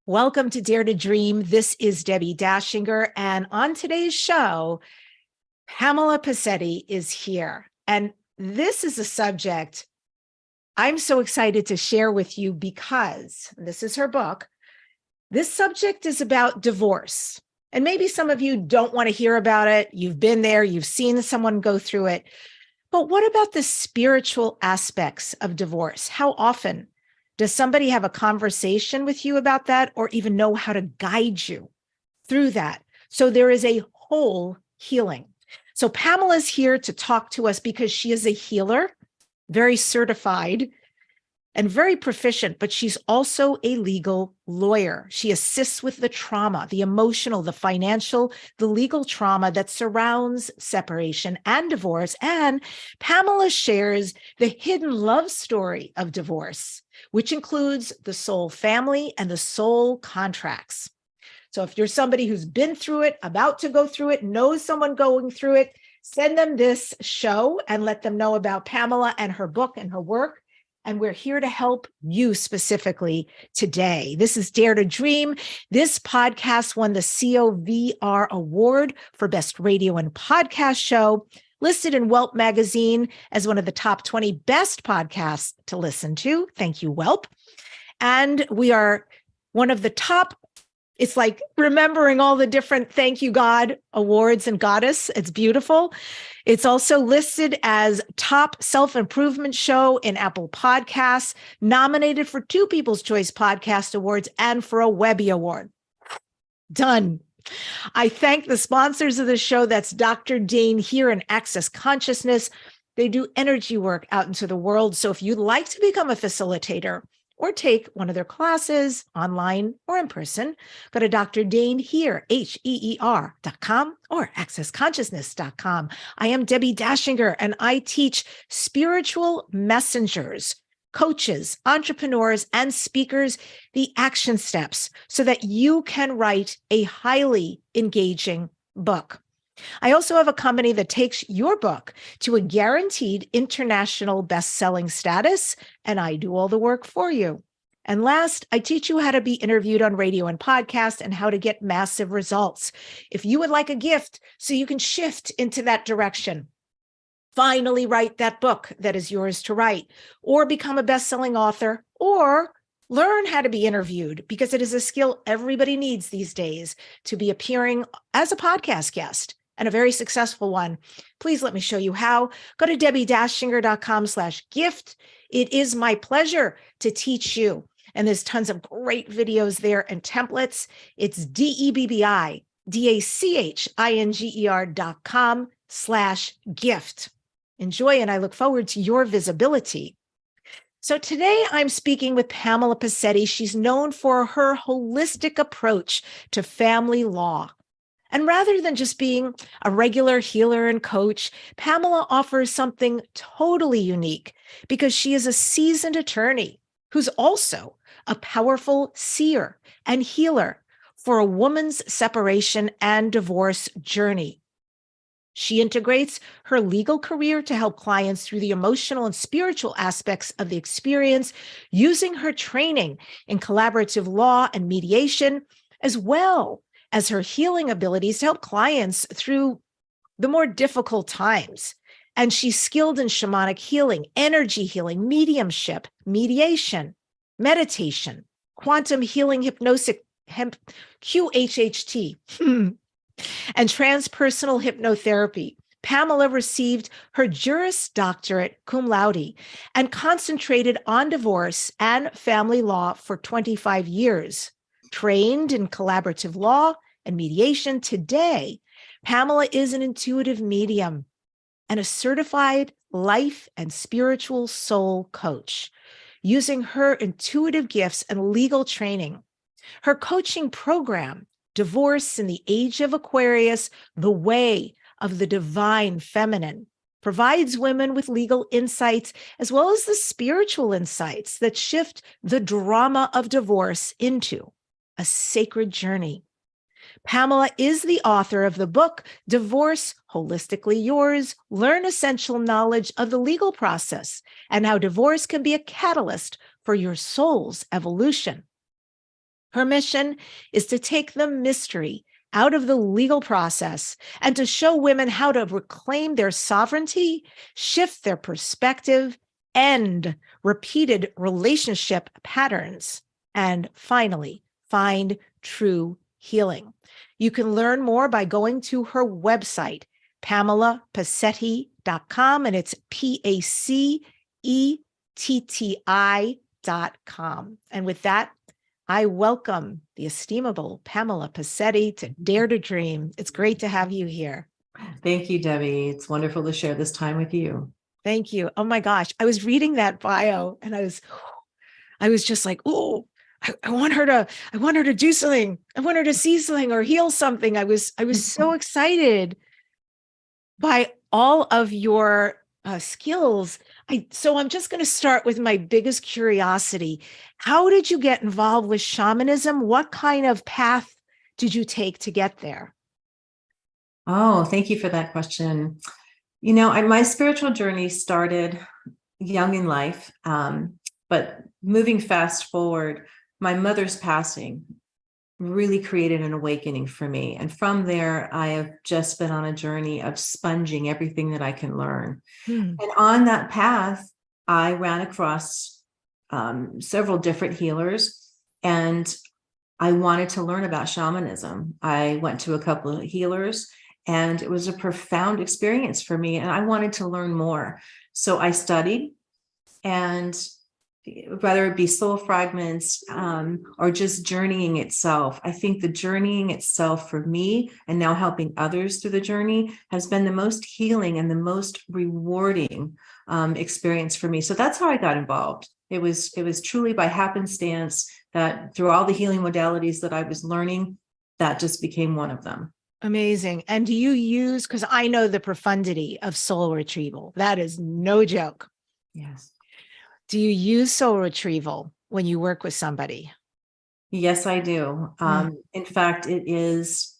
Welcome to Dare to Dream. This is Debbi Dachinger. And on today's show, Pamela Passetti is here. And this is a subject I'm so excited to share with you because this is her book. This subject is about divorce. And maybe some of you don't want to hear about it. You've been there, you've seen someone go through it. But what about the spiritual aspects of divorce? How often does somebody have a conversation with you about that or even know how to guide you through that? So there is a whole healing. So Pamela's here to talk to us because she is a healer, very certified and very proficient, but she's also a legal lawyer. She assists with the trauma, the emotional, the financial, the legal trauma that surrounds separation and divorce. And Pamela shares the hidden love story of divorce, which includes the soul family and the soul contracts. So if you're somebody who's been through it, about to go through it, knows someone going through it, send them this show and let them know about Pamela and her book and her work. And we're here to help you specifically today. This is Dare to Dream. This podcast won the COVR Award for Best Radio and Podcast Show, listed in Whelp Magazine as one of the top 20 best podcasts to listen to. Thank you, Whelp. And we are one of the top, it's like remembering all the different thank you, God awards and goddess. It's beautiful. It's also listed as top self-improvement show in Apple Podcasts, nominated for 2 People's Choice Podcast Awards and for a Webby Award. Done. I thank the sponsors of the show. That's Dr. Dane here and Access Consciousness. They do energy work out into the world. So if you'd like to become a facilitator or take one of their classes online or in person, go to Dr. Dane here, HEER.com or accessconsciousness.com. I am Debbi Dachinger, and I teach spiritual messengers, coaches, entrepreneurs, and speakers the action steps so that you can write a highly engaging book. I also have a company that takes your book to a guaranteed international best-selling status, and I do all the work for you. And last, I teach you how to be interviewed on radio and podcast and how to get massive results. If you would like a gift so you can shift into that direction, finally write that book that is yours to write, or become a best-selling author, or learn how to be interviewed, because it is a skill everybody needs these days to be appearing as a podcast guest, and a very successful one. Please let me show you how. Go to debbidachinger.com/gift. It is my pleasure to teach you. And there's tons of great videos there and templates. It's DEBBIDACHINGER.com/gift. Enjoy, and I look forward to your visibility. So today I'm speaking with Pamela Passetti. She's known for her holistic approach to family law. And rather than just being a regular healer and coach, Pamela offers something totally unique because she is a seasoned attorney who's also a powerful seer and healer for a woman's separation and divorce journey. She integrates her legal career to help clients through the emotional and spiritual aspects of the experience, using her training in collaborative law and mediation, as well as her healing abilities to help clients through the more difficult times. And she's skilled in shamanic healing, energy healing, mediumship, mediation, meditation, quantum healing, hypnosis, QHHT, and transpersonal hypnotherapy. Pamela received her Juris Doctorate cum laude and concentrated on divorce and family law for 25 years. Trained in collaborative law and mediation, today, Pamela is an intuitive medium and a certified life and spiritual soul coach, using her intuitive gifts and legal training. Her coaching program, Divorce in the Age of Aquarius, The Way of the Divine Feminine, provides women with legal insights as well as the spiritual insights that shift the drama of divorce into a sacred journey. Pamela is the author of the book, Divorce Holistically Yours, Learn Essential Knowledge of the Legal Process and How Divorce Can Be a Catalyst for Your Soul's Evolution. Her mission is to take the mystery out of the legal process and to show women how to reclaim their sovereignty, shift their perspective, end repeated relationship patterns, and finally find true healing. You can learn more by going to her website, PamelaPacetti.com, and it's PACETTI.com. And with that, I welcome the estimable Pamela Pacetti to Dare to Dream. It's great to have you here. Thank you, Debbie. It's wonderful to share this time with you. Thank you. Oh my gosh. I was reading that bio and I was just like, oh, I want her to do something. I want her to see something or heal something. I was so excited by all of your skills. So I'm just going to start with my biggest curiosity. How did you get involved with shamanism? What kind of path did you take to get there? Oh, thank you for that question. You know, my spiritual journey started young in life, but moving fast forward, my mother's passing really created an awakening for me. And from there, I have just been on a journey of sponging everything that I can learn. And on that path, I ran across several different healers, and I wanted to learn about shamanism. I went to a couple of healers, and it was a profound experience for me, and I wanted to learn more. So I studied, and whether it be soul fragments or just journeying itself, I think the journeying itself for me, and now helping others through the journey, has been the most healing and the most rewarding experience for me. So that's how I got involved. It was truly by happenstance that through all the healing modalities that I was learning, that just became one of them. Amazing. And do you use, because I know the profundity of soul retrieval, that is no joke. Yes. Do you use soul retrieval when you work with somebody? Yes, I do. In fact, it's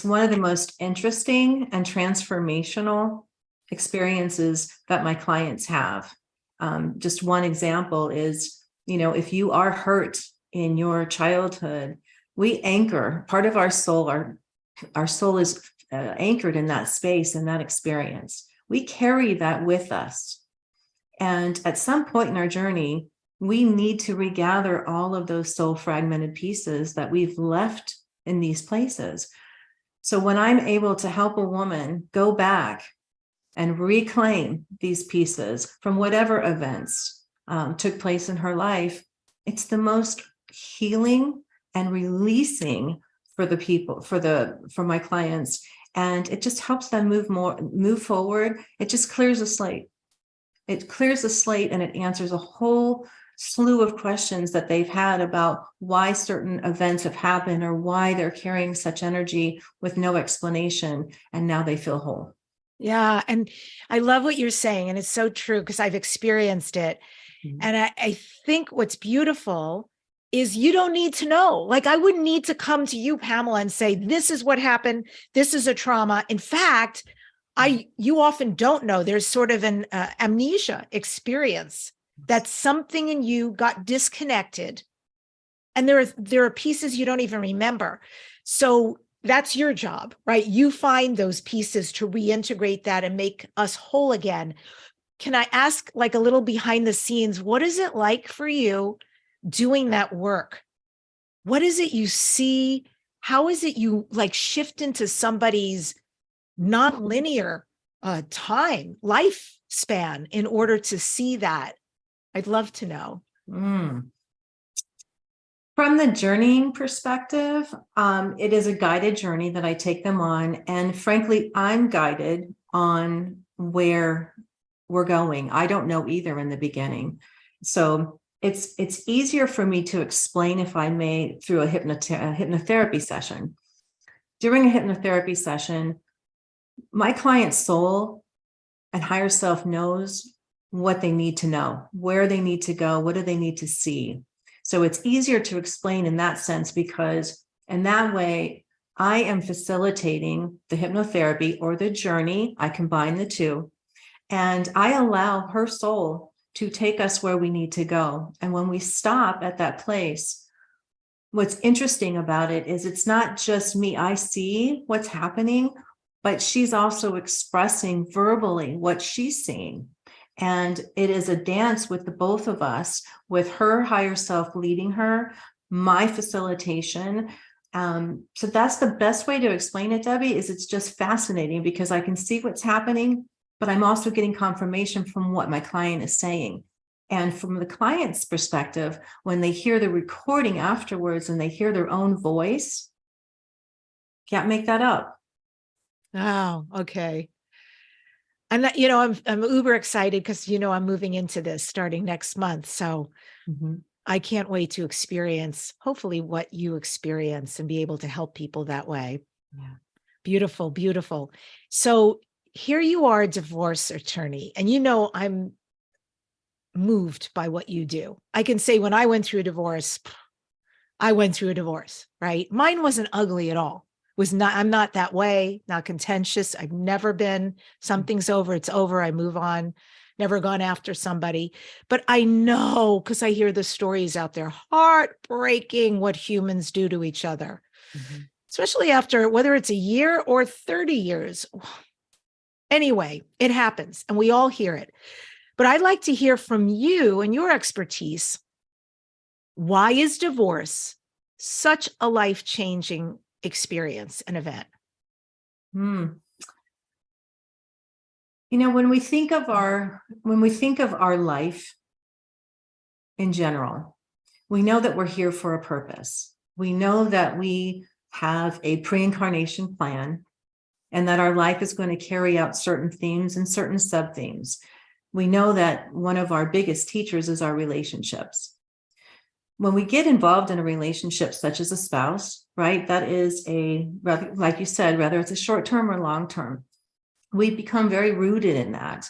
one of the most interesting and transformational experiences that my clients have. Just one example is, if you are hurt in your childhood, we anchor part of our soul. Our soul is anchored in that space and that experience. We carry that with us. And at some point in our journey, we need to regather all of those soul fragmented pieces that we've left in these places. So when I'm able to help a woman go back and reclaim these pieces from whatever events took place in her life, it's the most healing and releasing for the people, for my clients. And it just helps them move forward. It just clears the slate. It clears the slate, and it answers a whole slew of questions that they've had about why certain events have happened or why they're carrying such energy with no explanation. And now they feel whole. Yeah. And I love what you're saying. And it's so true because I've experienced it. And I think what's beautiful is you don't need to know. Like, I wouldn't need to come to you, Pamela, and say, this is what happened. This is a trauma. In fact, you often don't know. There's sort of an amnesia experience that something in you got disconnected, and there are pieces you don't even remember. So that's your job, right? You find those pieces to reintegrate that and make us whole again. Can I ask, like, a little behind the scenes, what is it like for you doing that work? What is it you see? How is it you shift into somebody's non-linear time, lifespan in order to see that? I'd love to know. From the journeying perspective, it is a guided journey that I take them on. And frankly, I'm guided on where we're going. I don't know either in the beginning. So it's easier for me to explain, if I may, through a hypnotherapy session. During a hypnotherapy session, my client's soul and higher self knows what they need to know, where they need to go, what do they need to see. So it's easier to explain in that sense, because in that way, I am facilitating the hypnotherapy or the journey. I combine the two, and I allow her soul to take us where we need to go. And when we stop at that place, what's interesting about it is it's not just me. I see what's happening, but she's also expressing verbally what she's seeing. And it is a dance with the both of us, with her higher self leading her, my facilitation. So that's the best way to explain it, Debbie, is it's just fascinating because I can see what's happening, but I'm also getting confirmation from what my client is saying. And from the client's perspective, when they hear the recording afterwards and they hear their own voice, can't make that up. Oh, okay. And that, I'm uber excited because, I'm moving into this starting next month. So I can't wait to experience, hopefully, what you experience and be able to help people that way. Yeah. Beautiful, beautiful. So here you are, a divorce attorney, and I'm moved by what you do. I can say when I went through a divorce, right? Mine wasn't ugly at all. I'm not that way, not contentious. I've never been. Something's over, it's over. I move on. Never gone after somebody. But I know, because I hear the stories out there, heartbreaking what humans do to each other, especially after, whether it's a year or 30 years. Anyway, it happens and we all hear it. But I'd like to hear from you and your expertise. Why is divorce such a life-changing experience and event? When we think of our life in general, we know that we're here for a purpose. We know that we have a pre-incarnation plan and that our life is going to carry out certain themes and certain sub-themes. We know that one of our biggest teachers is our relationships. When we get involved in a relationship such as a spouse, right, that is like you said, whether it's a short-term or long-term, we become very rooted in that.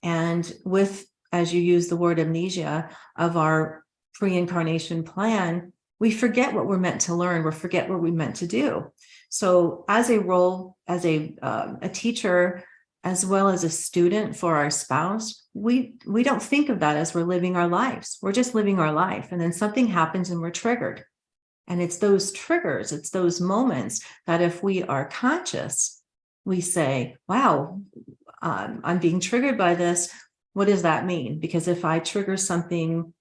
And with, as you use the word amnesia, of our pre-incarnation plan, we forget what we're meant to learn. We forget what we're meant to do. So as a role, as a teacher, as well as a student for our spouse, we don't think of that as we're living our lives. We're just living our life. And then something happens and we're triggered. And it's those triggers, it's those moments that if we are conscious, we say, wow, I'm being triggered by this. What does that mean? Because if I trigger something,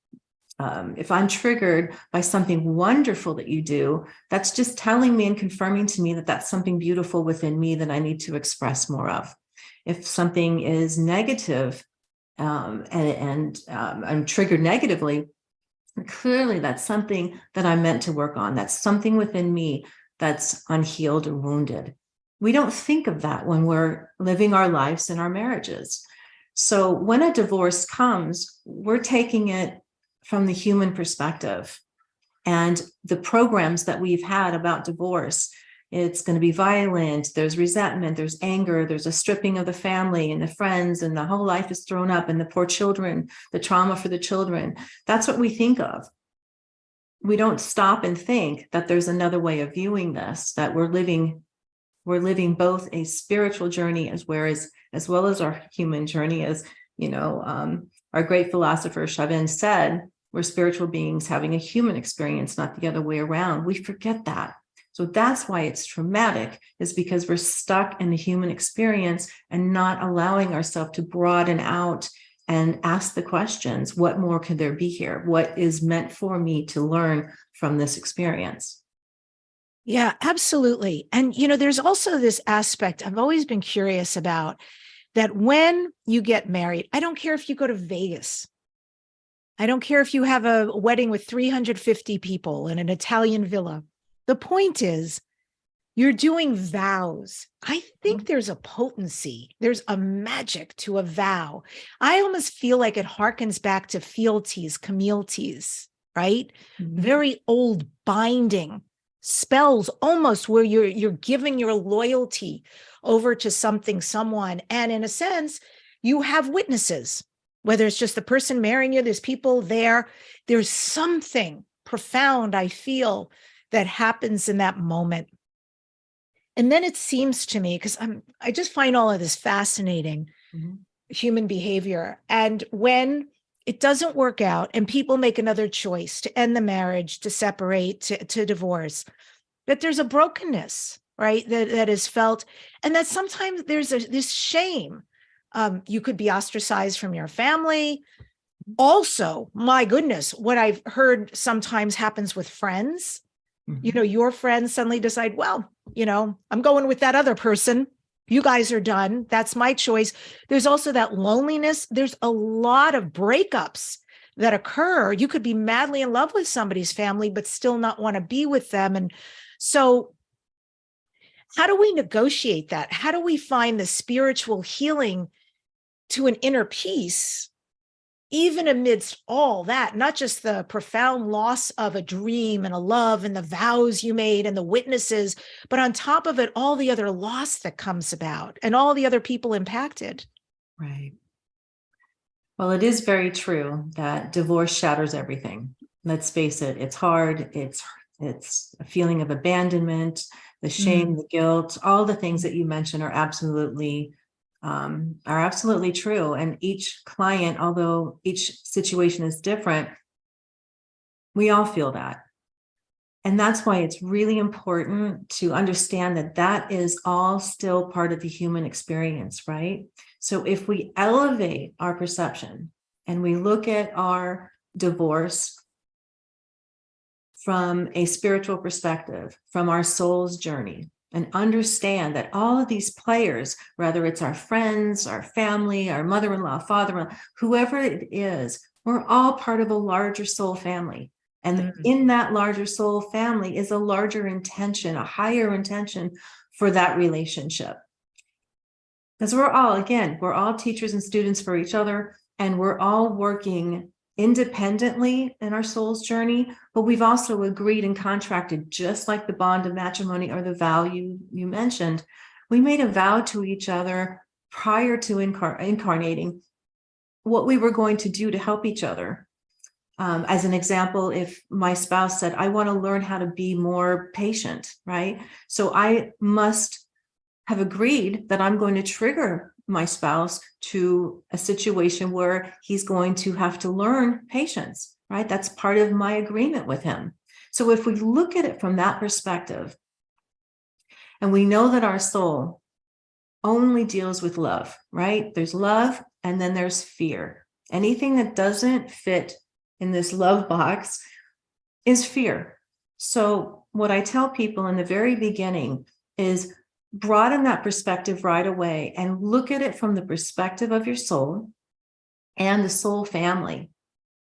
if I'm triggered by something wonderful that you do, that's just telling me and confirming to me that that's something beautiful within me that I need to express more of. If something is negative and I'm triggered negatively, clearly that's something that I'm meant to work on. That's something within me that's unhealed or wounded. We don't think of that when we're living our lives in our marriages. So when a divorce comes, we're taking it from the human perspective. And the programs that we've had about divorce, it's going to be violent, there's resentment, there's anger, there's a stripping of the family and the friends, and the whole life is thrown up, and the poor children, the trauma for the children. That's what we think of. We don't stop and think that there's another way of viewing this, that we're living both a spiritual journey as well as our human journey. As our great philosopher Chavin said, we're spiritual beings having a human experience, not the other way around. We forget that. So that's why it's traumatic, is because we're stuck in the human experience and not allowing ourselves to broaden out and ask the questions, what more could there be here? What is meant for me to learn from this experience? Yeah, absolutely. And, there's also this aspect I've always been curious about, that when you get married, I don't care if you go to Vegas. I don't care if you have a wedding with 350 people in an Italian villa. The point is, you're doing vows. I think there's a potency, there's a magic to a vow. I almost feel like it harkens back to fealties, communities, right? Very old binding spells, almost where you're giving your loyalty over to someone. And in a sense, you have witnesses, whether it's just the person marrying you, there's people there. There's something profound, I feel, that happens in that moment. And then it seems to me, because I just find all of this fascinating, human behavior. And when it doesn't work out and people make another choice to end the marriage, to separate, to divorce, that there's a brokenness, right? That is felt, and that sometimes there's this shame. You could be ostracized from your family. Also, my goodness, what I've heard sometimes happens with friends. Your friends suddenly decide, well, I'm going with that other person. You guys are done. That's my choice. There's also that loneliness. There's a lot of breakups that occur. You could be madly in love with somebody's family, but still not want to be with them. And so how do we negotiate that? How do we find the spiritual healing to an inner peace, even amidst all that, not just the profound loss of a dream and a love and the vows you made and the witnesses, but on top of it, all the other loss that comes about and all the other people impacted? Right. Well, it is very true that divorce shatters everything. Let's face it, it's hard. It's a feeling of abandonment, the shame, the guilt, all the things that you mentioned are absolutely true. And each client, although each situation is different, we all feel that. And that's why it's really important to understand that that is all still part of the human experience, right? So if we elevate our perception and we look at our divorce from a spiritual perspective, from our soul's journey, and understand that all of these players, whether it's our friends, our family, our mother-in-law, father-in-law, whoever it is, we're all part of a larger soul family. And in that larger soul family is a larger intention, a higher intention for that relationship. Because we're all teachers and students for each other, and we're all working independently in our soul's journey, but we've also agreed and contracted, just like the bond of matrimony or the vow you mentioned. We made a vow to each other prior to incarnating what we were going to do to help each other. As an example, if my spouse said, I want to learn how to be more patient, right? So I must have agreed that I'm going to trigger my spouse to a situation where he's going to have to learn patience, right? That's part of my agreement with him. So if we look at it from that perspective, and we know that our soul only deals with love, right? There's love, and then there's fear. Anything that doesn't fit in this love box is fear. So what I tell people in the very beginning is broaden that perspective right away and look at it from the perspective of your soul and the soul family.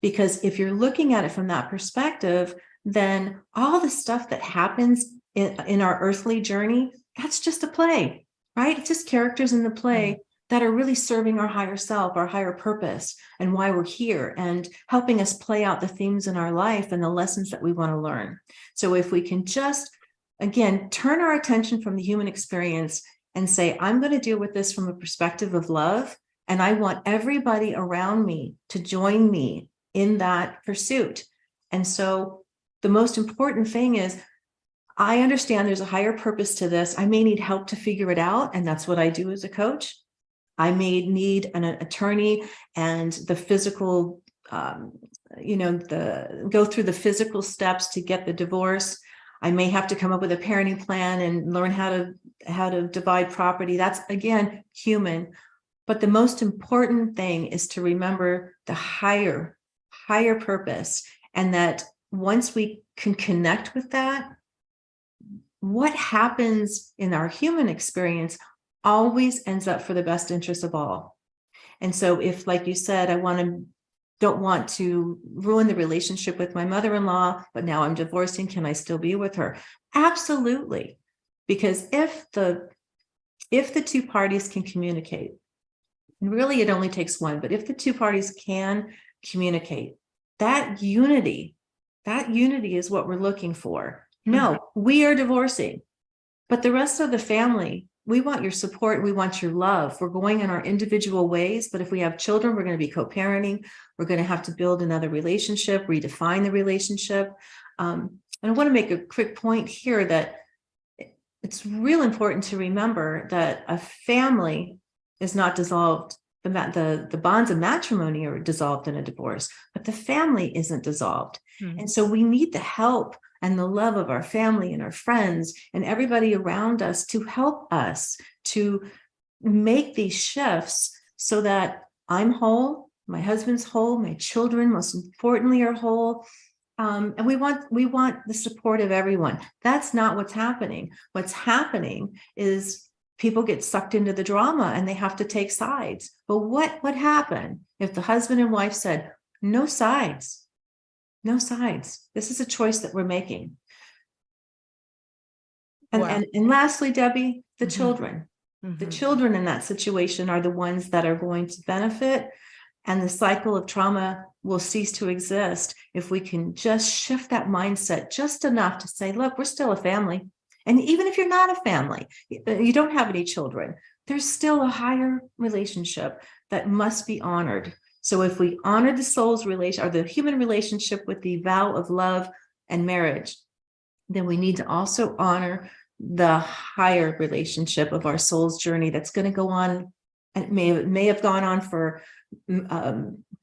Because if you're looking at it from that perspective, then all the stuff that happens in our earthly journey, that's just a play, right? It's just characters in the play that are really serving our higher self, our higher purpose, and why we're here, and helping us play out the themes in our life and the lessons that we want to learn. So if we can just, again, turn our attention from the human experience and say, I'm going to deal with this from a perspective of love, and I want everybody around me to join me in that pursuit. And so the most important thing is, I understand there's a higher purpose to this. I may need help to figure it out, and that's what I do as a coach. I may need an attorney and the physical, go through the physical steps to get the divorce. I may have to come up with a parenting plan and learn how to divide property. That's, again, human. But the most important thing is to remember the higher purpose, and that once we can connect with that, what happens in our human experience always ends up for the best interest of all. And so if, like you said, don't want to ruin the relationship with my mother-in-law, but now I'm divorcing, can I still be with her? Absolutely. Because if the two parties can communicate, and really it only takes one, but if the two parties can communicate, that unity is what we're looking for. No, we are divorcing, but the rest of the family, we want your support. We want your love. We're going in our individual ways, but if we have children, we're going to be co-parenting. We're going to have to build another relationship, redefine the relationship. And I want to make a quick point here that it's real important to remember that a family is not dissolved the bonds of matrimony are dissolved in a divorce, but the family isn't dissolved. And so we need the help and the love of our family and our friends and everybody around us to help us to make these shifts so that I'm whole, my husband's whole, my children, most importantly, are whole. And we want the support of everyone. That's not what's happening. What's happening is people get sucked into the drama and they have to take sides. But what would happen if the husband and wife said, no sides, no sides. This is a choice that we're making. And, Wow. and lastly, Debbie, the Mhm. children. Mhm. The children in that situation are the ones that are going to benefit, and the cycle of trauma will cease to exist if we can just shift that mindset just enough to say, look, we're still a family. And even if you're not a family, you don't have any children, there's still a higher relationship that must be honored. So if we honor the soul's relation or the human relationship with the vow of love and marriage, then we need to also honor the higher relationship of our soul's journey that's going to go on, and may have gone on for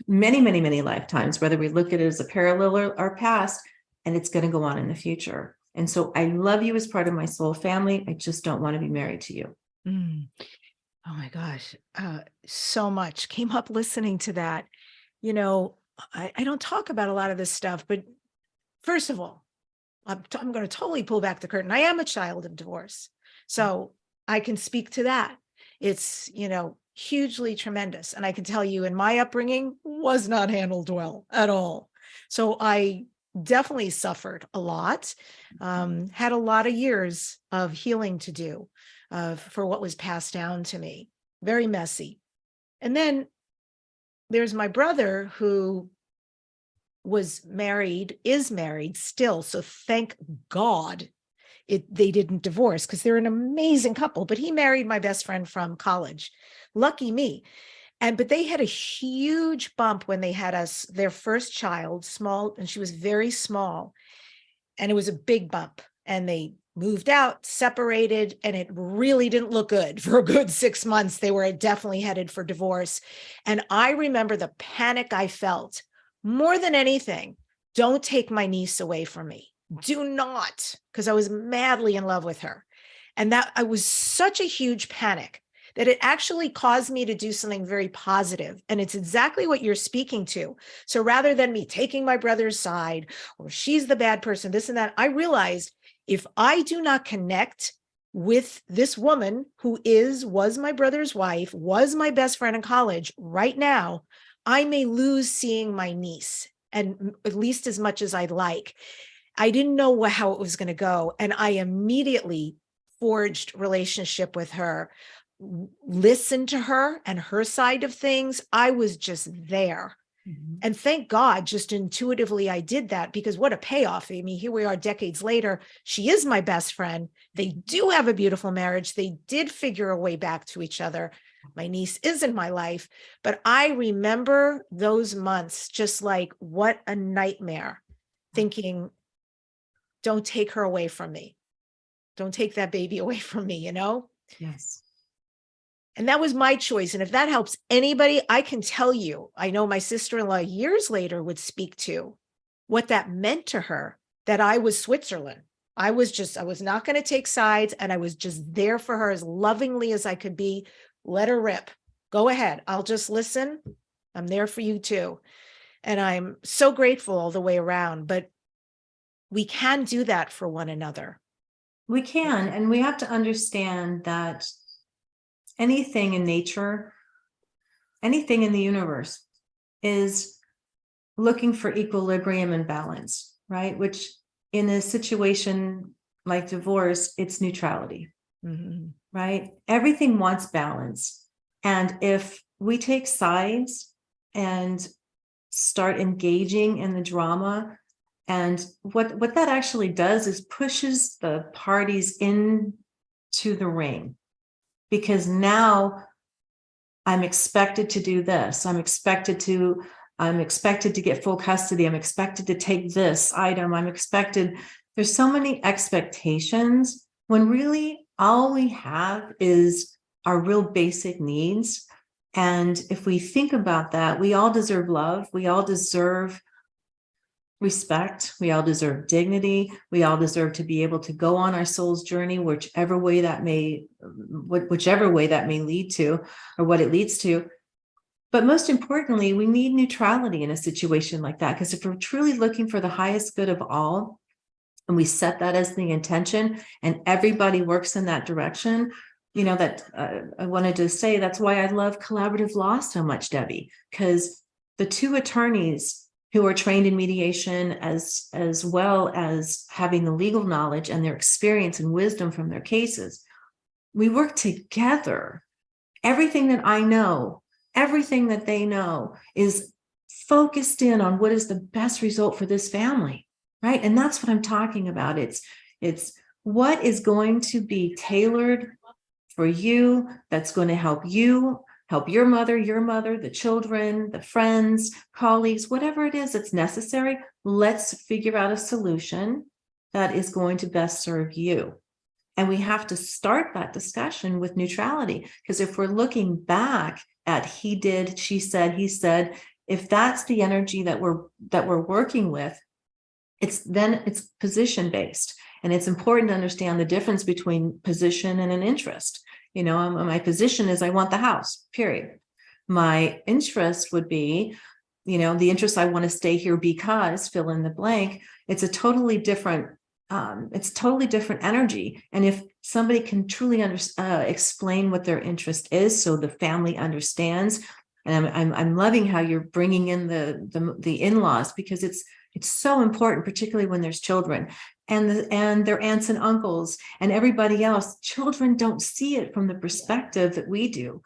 many, many, many lifetimes, whether we look at it as a parallel or past, and it's going to go on in the future. And so I love you as part of my soul family. I just don't want to be married to you. Mm. Oh my gosh. So much came up listening to that. You know, I don't talk about a lot of this stuff, but first of all, I'm going to totally pull back the curtain. I am a child of divorce. So I can speak to that. It's, hugely tremendous. And I can tell you in my upbringing was not handled well at all. So I definitely suffered a lot, had a lot of years of healing to do for what was passed down to me. Very messy. And then there's my brother who is married still. So thank God they didn't divorce, because they're an amazing couple, but he married my best friend from college. Lucky me. But they had a huge bump when they had their first child, small, and she was very small. And it was a big bump. And they moved out, separated, and it really didn't look good. For a good 6 months, they were definitely headed for divorce. And I remember the panic I felt more than anything. Don't take my niece away from me. Do not, because I was madly in love with her. And that I was such a huge panic that it actually caused me to do something very positive. And it's exactly what you're speaking to. So rather than me taking my brother's side, or she's the bad person, this and that, I realized if I do not connect with this woman who was my brother's wife, was my best friend in college, right now, I may lose seeing my niece, and at least as much as I'd like. I didn't know how it was going to go. And I immediately forged relationship with her, listened to her and her side of things. I was just there. Mm-hmm. And thank God, just intuitively, I did that, because what a payoff. I mean, here we are decades later. She is my best friend. They do have a beautiful marriage. They did figure a way back to each other. My niece is in my life, but I remember those months just like what a nightmare, thinking, don't take her away from me. Don't take that baby away from me, Yes. And that was my choice. And if that helps anybody, I can tell you, I know my sister-in-law years later would speak to what that meant to her, that I was Switzerland. I was not going to take sides, and I was just there for her as lovingly as I could be. Let her rip. Go ahead. I'll just listen. I'm there for you too. And I'm so grateful all the way around, but we can do that for one another. We can, and we have to understand that anything in nature, anything in the universe is looking for equilibrium and balance, right? Which in a situation like divorce, it's neutrality, right? Everything wants balance. And if we take sides and start engaging in the drama, and what that actually does is pushes the parties into the ring, because now I'm expected to do this. I'm expected to get full custody. I'm expected to take this item. There's so many expectations when really all we have is our real basic needs. And if we think about that, we all deserve love. We all deserve respect. We all deserve dignity. We all deserve to be able to go on our soul's journey, whichever way that may lead to, or what it leads to. But most importantly, we need neutrality in a situation like that, because if we're truly looking for the highest good of all, and we set that as the intention, and everybody works in that direction, I wanted to say that's why I love collaborative law so much, Debbie, because the two attorneys who are trained in mediation, as well as having the legal knowledge and their experience and wisdom from their cases, we work together. Everything that I know, everything that they know is focused in on what is the best result for this family, right? And that's what I'm talking about. It's what is going to be tailored for you, that's going to help you, help your mother, the children, the friends, colleagues, whatever it is that's necessary. Let's figure out a solution that is going to best serve you. And we have to start that discussion with neutrality, because if we're looking back at he did, she said, he said, if that's the energy that we're working with, it's position based. And it's important to understand the difference between position and an interest. My position is I want the house, period. My interest would be, the interest, I want to stay here because fill in the blank. It's a totally different energy. And if somebody can truly explain what their interest is, so the family understands. And I'm loving how you're bringing in the in-laws, because it's so important, particularly when there's children and their aunts and uncles and everybody else. Children don't see it from the perspective that we do.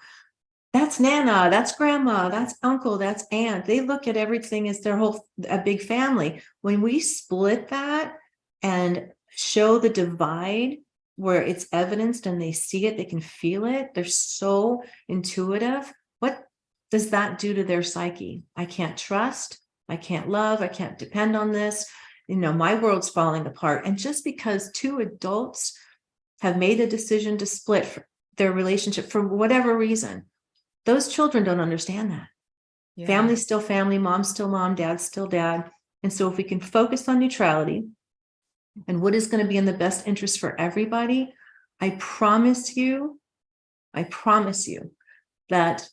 That's Nana, that's grandma, that's uncle, that's aunt. They look at everything as a big family. When we split that and show the divide where it's evidenced and they see it, they can feel it, they're so intuitive. What does that do to their psyche? I can't trust, I can't love, I can't depend on this. My world's falling apart. And just because two adults have made a decision to split their relationship for whatever reason, those children don't understand that. Yeah. Family's still family, mom's still mom, dad's still dad. And so if we can focus on neutrality and what is going to be in the best interest for everybody, I promise you that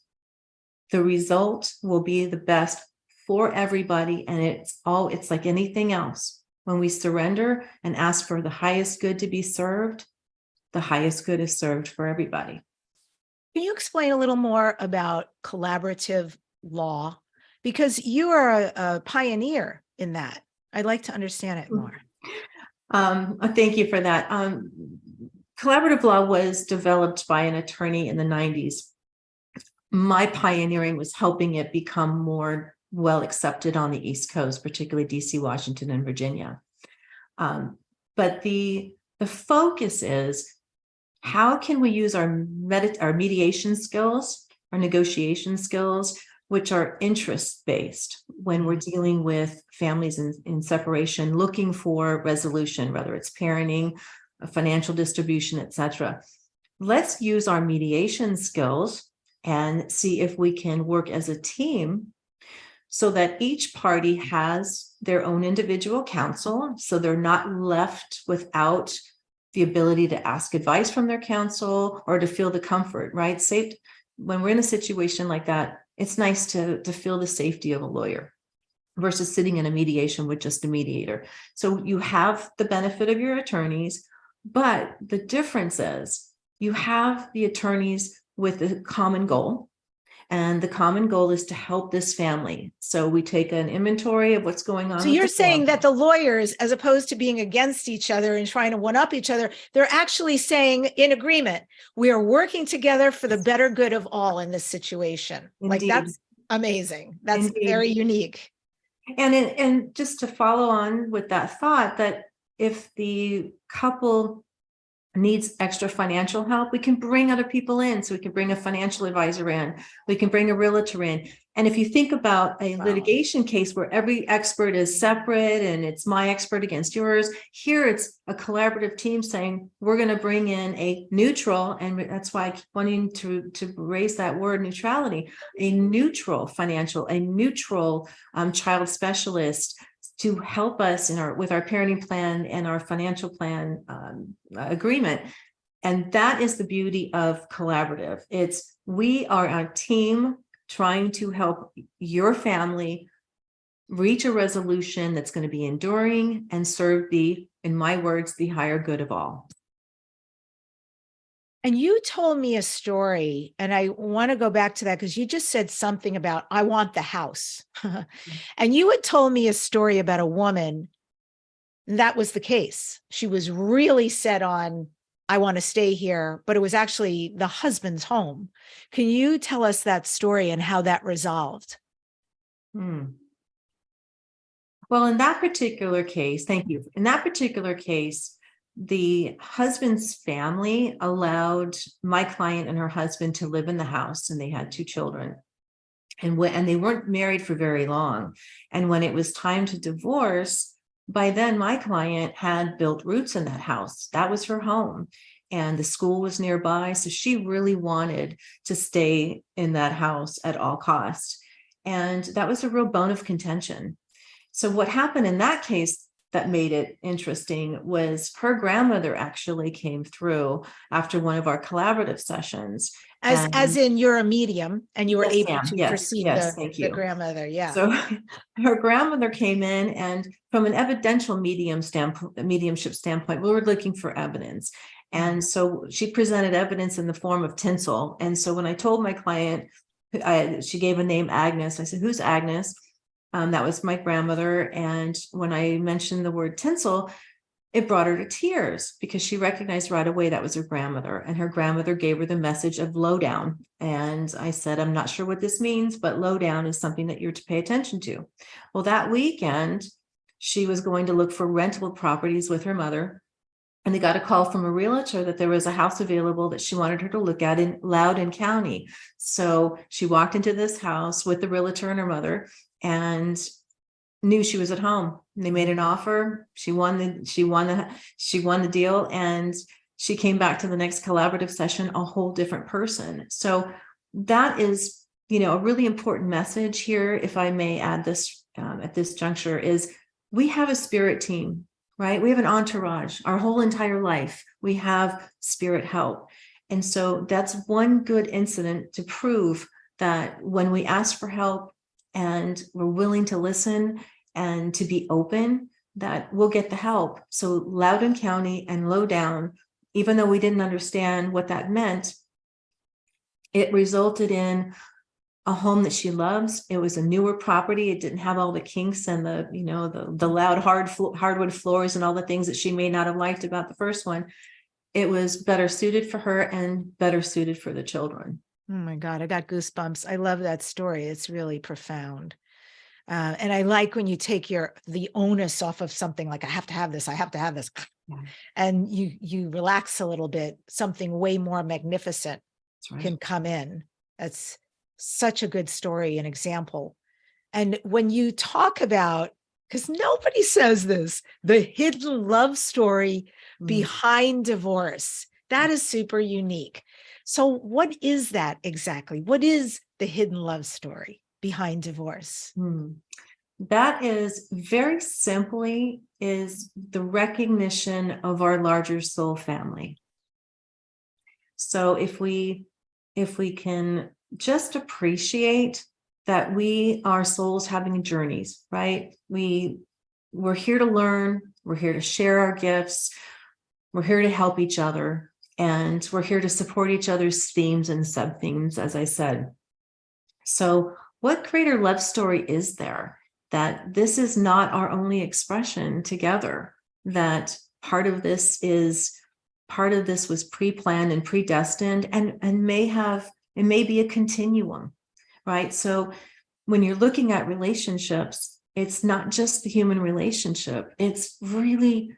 the result will be the best for everybody. And it's like anything else. When we surrender and ask for the highest good to be served, the highest good is served for everybody. Can you explain a little more about collaborative law? Because you are a pioneer in that. I'd like to understand it more. Thank you for that. Collaborative law was developed by an attorney in the 90s. My pioneering was helping it become more well accepted on the East Coast, particularly DC, Washington, and Virginia. But the focus is, how can we use our mediation skills, our negotiation skills, which are interest-based, when we're dealing with families in separation, looking for resolution, whether it's parenting, a financial distribution, etc. Let's use our mediation skills and see if we can work as a team so that each party has their own individual counsel, so they're not left without the ability to ask advice from their counsel or to feel the comfort, right? When we're in a situation like that, it's nice to feel the safety of a lawyer versus sitting in a mediation with just a mediator. So you have the benefit of your attorneys, but the difference is you have the attorneys with a common goal. And the common goal is to help this family. So we take an inventory of what's going on. So you're saying that the lawyers, as opposed to being against each other and trying to one up each other, they're actually saying in agreement, we are working together for the better good of all in this situation. Indeed. Like, that's amazing. That's Indeed. very unique. And just to follow on with that thought, that if the couple needs extra financial help, we can bring other people in. So we can bring a financial advisor in, we can bring a realtor in. And if you think about a litigation case where every expert is separate and it's my expert against yours, here it's a collaborative team saying, we're going to bring in a neutral, and that's why I keep wanting to raise that word neutrality, a neutral financial, a neutral child specialist to help us with our parenting plan and our financial plan agreement. And that is the beauty of collaborative. We are a team trying to help your family reach a resolution that's going to be enduring and serve in my words, the higher good of all. And you told me a story, and I want to go back to that because you just said something about, I want the house. And you had told me a story about a woman. That was the case. She was really set on, I want to stay here, but it was actually the husband's home. Can you tell us that story and how that resolved? Well, in that particular case, thank you. In that particular case, the husband's family allowed my client and her husband to live in the house, and they had 2 children. And they weren't married for very long. And when it was time to divorce, by then my client had built roots in that house. That was her home. And the school was nearby. So she really wanted to stay in that house at all costs. And that was a real bone of contention. So what happened in that case that made it interesting was her grandmother actually came through after one of our collaborative sessions. As in you're a medium and you were able to perceive thank you. The grandmother. Yeah. So her grandmother came in, and from an evidential mediumship standpoint, we were looking for evidence. And so she presented evidence in the form of tinsel. And so when I told my client, she gave a name, Agnes. I said, who's Agnes? That was my grandmother. And when I mentioned the word tinsel, it brought her to tears because she recognized right away that was her grandmother, and her grandmother gave her the message of lowdown. And I said, I'm not sure what this means, but lowdown is something that you're to pay attention to. Well, that weekend, she was going to look for rental properties with her mother, and they got a call from a realtor that there was a house available that she wanted her to look at in Loudoun County. So she walked into this house with the realtor and her mother and knew she was at home. They made an offer. She won the deal, and she came back to the next collaborative session a whole different person. So that is, a really important message here, if I may add this at this juncture, is we have a spirit team, right? We have an entourage. Our whole entire life, we have spirit help. And so that's one good incident to prove that when we ask for help and we're willing to listen and to be open, that we'll get the help. So Loudoun County and Lowdown, even though we didn't understand what that meant, it resulted in a home that she loves. It was a newer property. It didn't have all the kinks and the loud hardwood floors and all the things that she may not have liked about the first one. It was better suited for her and better suited for the children. Oh my God, I got goosebumps. I love that story. It's really profound. And I like when you take the onus off of something, like I have to have this, yeah. And you relax a little bit, something way more magnificent can come in. That's such a good story and example. And when you talk about, because nobody says this, the hidden love story behind divorce, that is super unique. So what is that exactly? What is the hidden love story behind divorce? That is very simply is the recognition of our larger soul family. So if we can just appreciate that we are souls having journeys, right? We're here to learn, we're here to share our gifts, we're here to help each other, and we're here to support each other's themes and sub-themes, as I said. So what greater love story is there that this is not our only expression together, that part of this was pre-planned and predestined and it may be a continuum, right? So when you're looking at relationships, it's not just the human relationship. It's really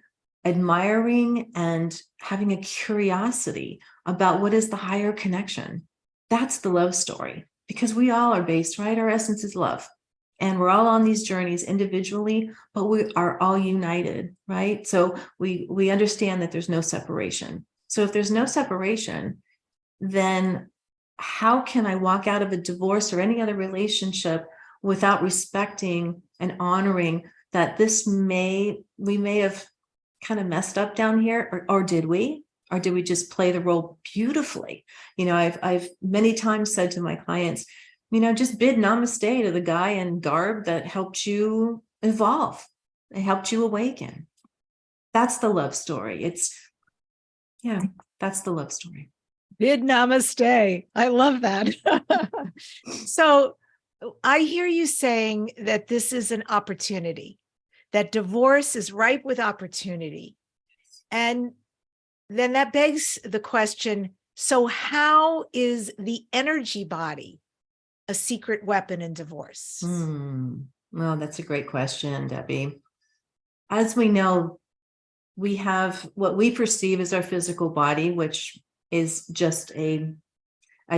admiring and having a curiosity about what is the higher connection. That's the love story, because we all are based, right? Our essence is love. And we're all on these journeys individually, but we are all united, right? So we understand that there's no separation. So if there's no separation, then how can I walk out of a divorce or any other relationship without respecting and honoring that we may have kind of messed up down here, or did we? Or did we just play the role beautifully? I've many times said to my clients, just bid namaste to the guy in garb that helped you evolve. It helped you awaken. That's the love story. That's the love story. Bid namaste. I love that. So I hear you saying that this is an opportunity, that divorce is ripe with opportunity. And then that begs the question, so how is the energy body a secret weapon in divorce? Well, that's a great question, Debbie. As we know, we have what we perceive as our physical body, which is just a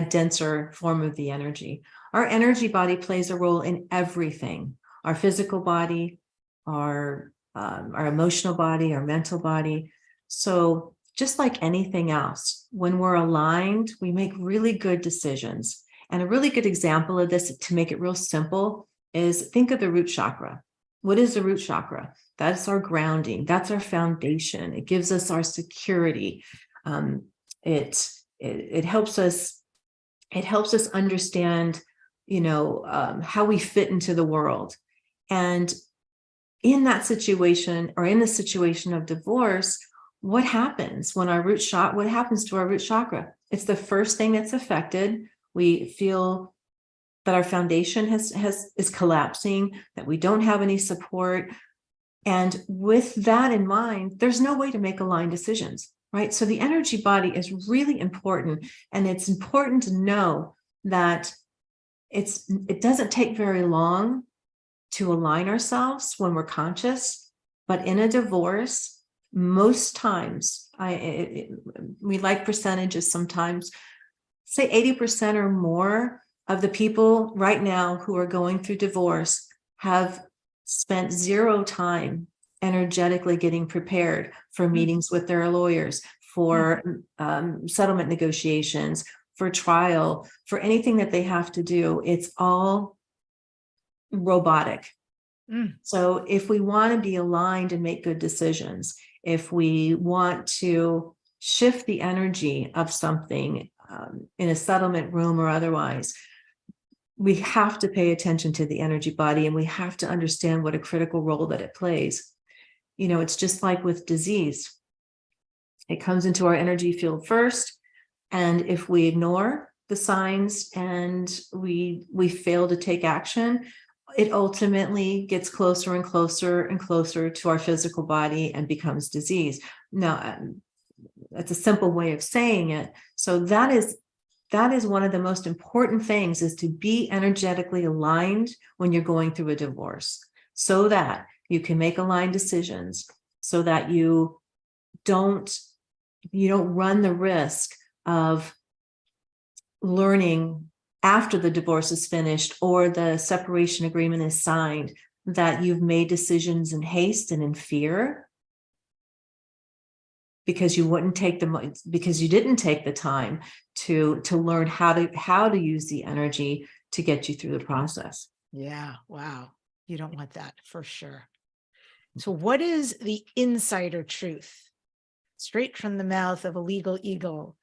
denser form of the energy. Our energy body plays a role in everything: our physical body, our emotional body, our mental body. So just like anything else, when we're aligned, we make really good decisions. And a really good example of this, to make it real simple, is think of the root chakra. What is the root chakra? That's our grounding. That's our foundation. It gives us our security. It helps us. It helps us understand, how we fit into the world. And in that situation, or in the situation of divorce, what happens when what happens to our root chakra? It's the first thing that's affected. We feel that our foundation is collapsing, that we don't have any support. And with that in mind, there's no way to make aligned decisions, right? So the energy body is really important. And it's important to know that it doesn't take very long to align ourselves when we're conscious. But in a divorce, most times, we like percentages sometimes, say 80% or more of the people right now who are going through divorce have spent zero time energetically getting prepared for meetings with their lawyers, for settlement negotiations, for trial, for anything that they have to do. It's all robotic. So if we want to be aligned and make good decisions, if we want to shift the energy of something in a settlement room or otherwise, we have to pay attention to the energy body, and we have to understand what a critical role that it plays. It's just like with disease. It comes into our energy field first, and if we ignore the signs and we fail to take action, it ultimately gets closer and closer and closer to our physical body and becomes disease. Now, that's a simple way of saying it. So that is one of the most important things, is to be energetically aligned when you're going through a divorce, so that you can make aligned decisions, so that you don't run the risk of learning after the divorce is finished or the separation agreement is signed that you've made decisions in haste and in fear because you didn't take the time to learn how to use the energy to get you through the process. Yeah. Wow. You don't want that, for sure. So what is the insider truth, straight from the mouth of a legal eagle,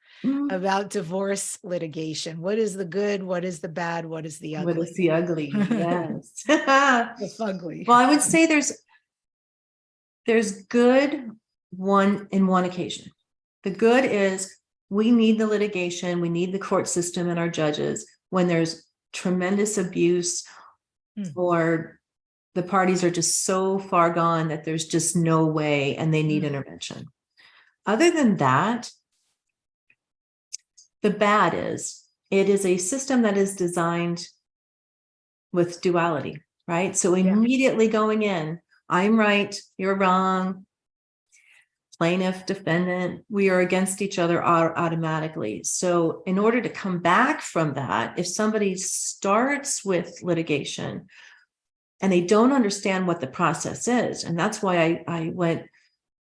about divorce litigation? What is the good? What is the bad? What is the ugly? What is the ugly? Yes. The fugly. Well, I would say there's good in one occasion. The good is we need the litigation, we need the court system and our judges when there's tremendous abuse or the parties are just so far gone that there's just no way and they need intervention. Other than that, the bad is it is a system that is designed with duality, right? So immediately going in, I'm right, you're wrong. plaintiff, defendant, we are against each other automatically. So in order to come back from that, if somebody starts with litigation and they don't understand what the process is, and that's why I went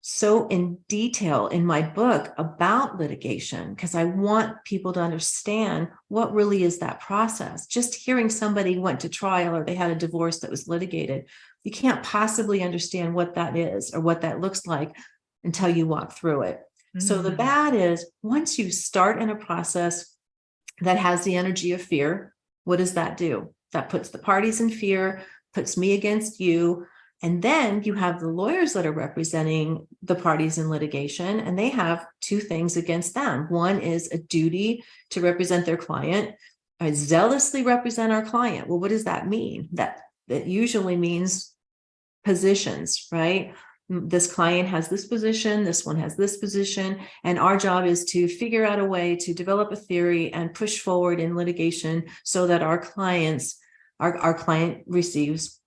so in detail in my book about litigation, because I want people to understand what really is that process. Just hearing somebody went to trial or they had a divorce that was litigated, you can't possibly understand what that is or what that looks like until you walk through it. So the bad is, once you start in a process that has the energy of fear, what does that do? That puts the parties in fear, puts me against you. And then you have the lawyers that are representing the parties in litigation, and they have two things against them. One is a duty to represent their client. I zealously represent our client. Well, what does that mean? That usually means positions, right? This client has this position, this one has this position, and our job is to figure out a way to develop a theory and push forward in litigation so that our client receives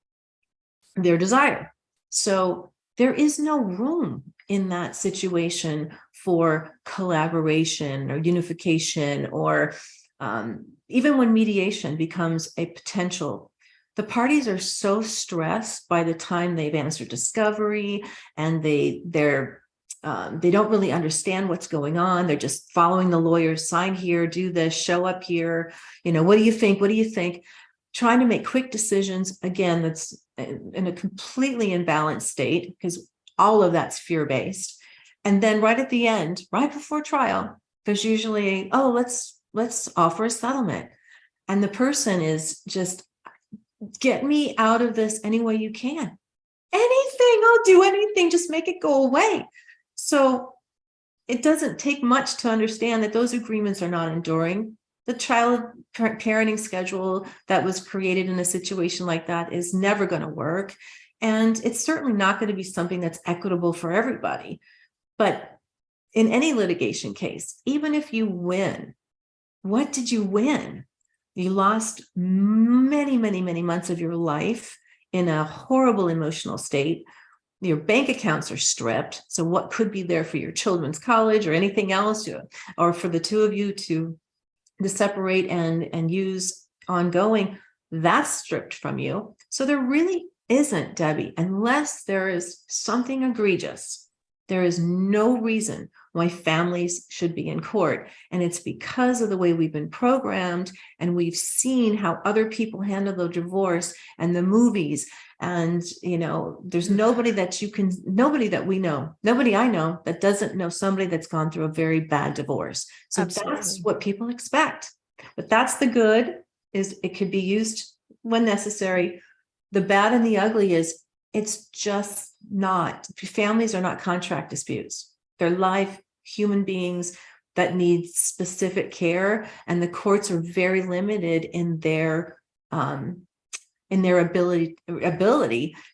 their desire. So there is no room in that situation for collaboration or unification, or even when mediation becomes a potential. The parties are so stressed by the time they've answered discovery, and they don't really understand what's going on. They're just following the lawyers, sign here, do this, show up here. What do you think? What do you think? Trying to make quick decisions. Again, that's in a completely imbalanced state, because all of that's fear-based. And then right at the end, right before trial, there's usually, oh, let's offer a settlement. And the person is just, get me out of this any way you can. Anything, I'll do anything, just make it go away. So it doesn't take much to understand that those agreements are not enduring. The child parenting schedule that was created in a situation like that is never going to work. And it's certainly not going to be something that's equitable for everybody. But in any litigation case, even if you win, what did you win? You lost many, many, many months of your life in a horrible emotional state. Your bank accounts are stripped. So what could be there for your children's college or anything else, or for the two of you to separate and use ongoing, that's stripped from you. So there really isn't, Debbie, unless there is something egregious, there is no reason why families should be in court. And it's because of the way we've been programmed, and we've seen how other people handle the divorce and the movies. And, there's nobody that we know, nobody I know that doesn't know somebody that's gone through a very bad divorce. So Absolutely. That's what people expect. But that's the good, is it could be used when necessary. The bad and the ugly is, it's just not, families are not contract disputes. They're live human beings that need specific care, and the courts are very limited in their ability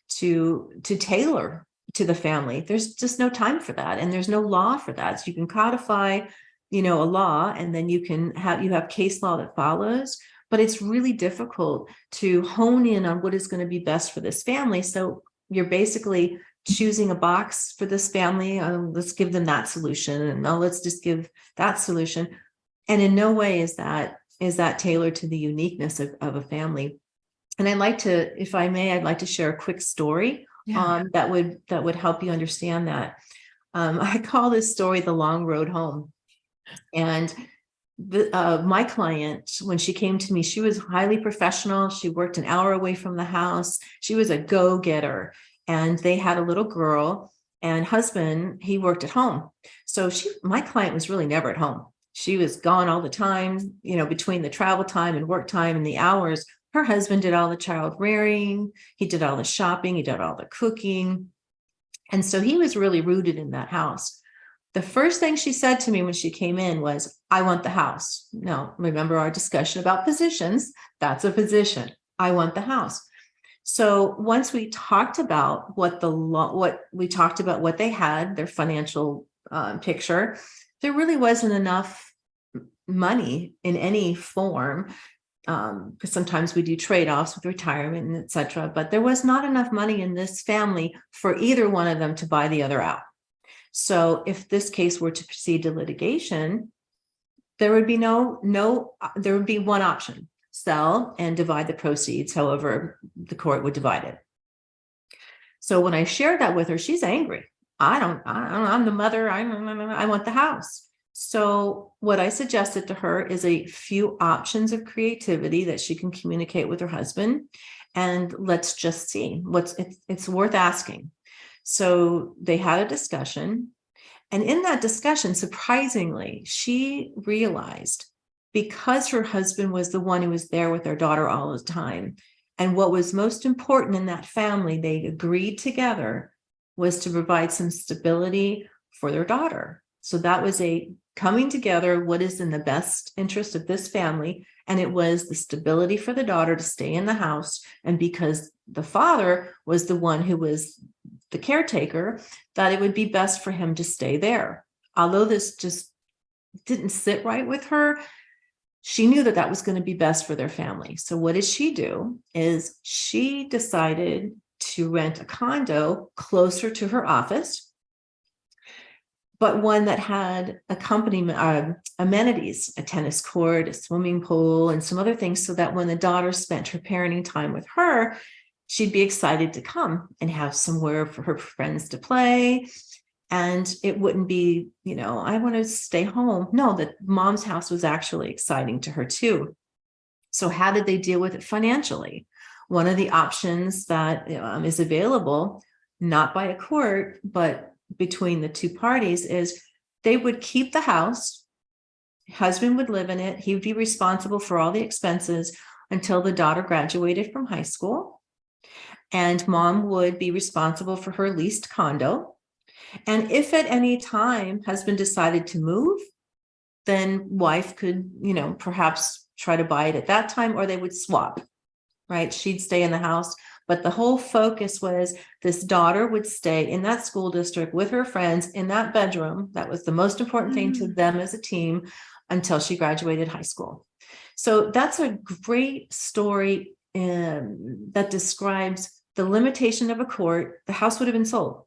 to tailor to the family. There's just no time for that, and there's no law for that. So you can codify, a law, and then you have case law that follows, but it's really difficult to hone in on what is going to be best for this family. So you're basically choosing a box for this family. Let's give them that solution, and let's just give that solution. And in no way is that tailored to the uniqueness of a family. And I'd like to, if I may, I'd like to share a quick story that would help you understand that. I call this story The Long Road Home. And my client, when she came to me, she was highly professional. She worked an hour away from the house. She was a go-getter. And they had a little girl, and husband, he worked at home. So my client was really never at home. She was gone all the time, between the travel time and work time and the hours. Her husband did all the child rearing. He did all the shopping. He did all the cooking. And so he was really rooted in that house. The first thing she said to me when she came in was, I want the house. Now, remember our discussion about positions. That's a position. I want the house. So once we talked about what they had, their financial picture, there really wasn't enough money in any form, because sometimes we do trade-offs with retirement and et cetera, but there was not enough money in this family for either one of them to buy the other out. So if this case were to proceed to litigation, there would be there would be one option: sell and divide the proceeds however the court would divide it. So when I shared that with her, she's angry. I'm the mother. I want the house. So what I suggested to her is a few options of creativity that she can communicate with her husband. And let's just see it's worth asking. So they had a discussion. And in that discussion, surprisingly, she realized, because her husband was the one who was there with their daughter all the time, and what was most important in that family, they agreed together, was to provide some stability for their daughter. So that was a coming together, what is in the best interest of this family. And it was the stability for the daughter to stay in the house. And because the father was the one who was the caretaker, that it would be best for him to stay there. Although this just didn't sit right with her, she knew that that was going to be best for their family. So what did she do? Is she decided to rent a condo closer to her office, but one that had accompaniment amenities, a tennis court, a swimming pool, and some other things, so that when the daughter spent her parenting time with her, she'd be excited to come and have somewhere for her friends to play. And it wouldn't be, I want to stay home. No, that mom's house was actually exciting to her too. So how did they deal with it financially? One of the options that is available, not by a court, but between the two parties, is they would keep the house. Husband would live in it. He would be responsible for all the expenses until the daughter graduated from high school. And mom would be responsible for her leased condo. And if at any time husband decided to move, then wife could, perhaps try to buy it at that time, or they would swap, right? She'd stay in the house. But the whole focus was this daughter would stay in that school district with her friends in that bedroom. That was the most important thing to them as a team until she graduated high school. So that's a great story that describes the limitation of a court. The house would have been sold.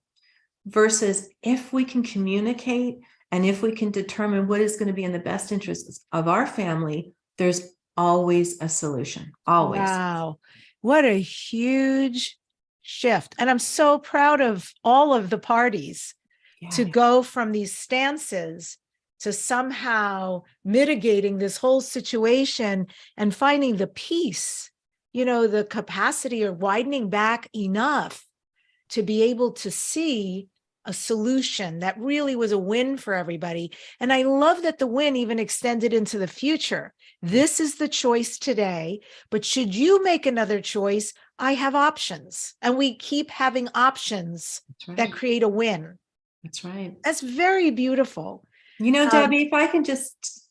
Versus if we can communicate and if we can determine what is going to be in the best interests of our family, there's always a solution. Always. Wow. What a huge shift. And I'm so proud of all of the parties to go from these stances to somehow mitigating this whole situation and finding the peace, the capacity or widening back enough to be able to see a solution that really was a win for everybody. And I love that the win even extended into the future. This is the choice today, but should you make another choice, I have options. And we keep having options that create a win. That's right. That's very beautiful. Debbie, if I can just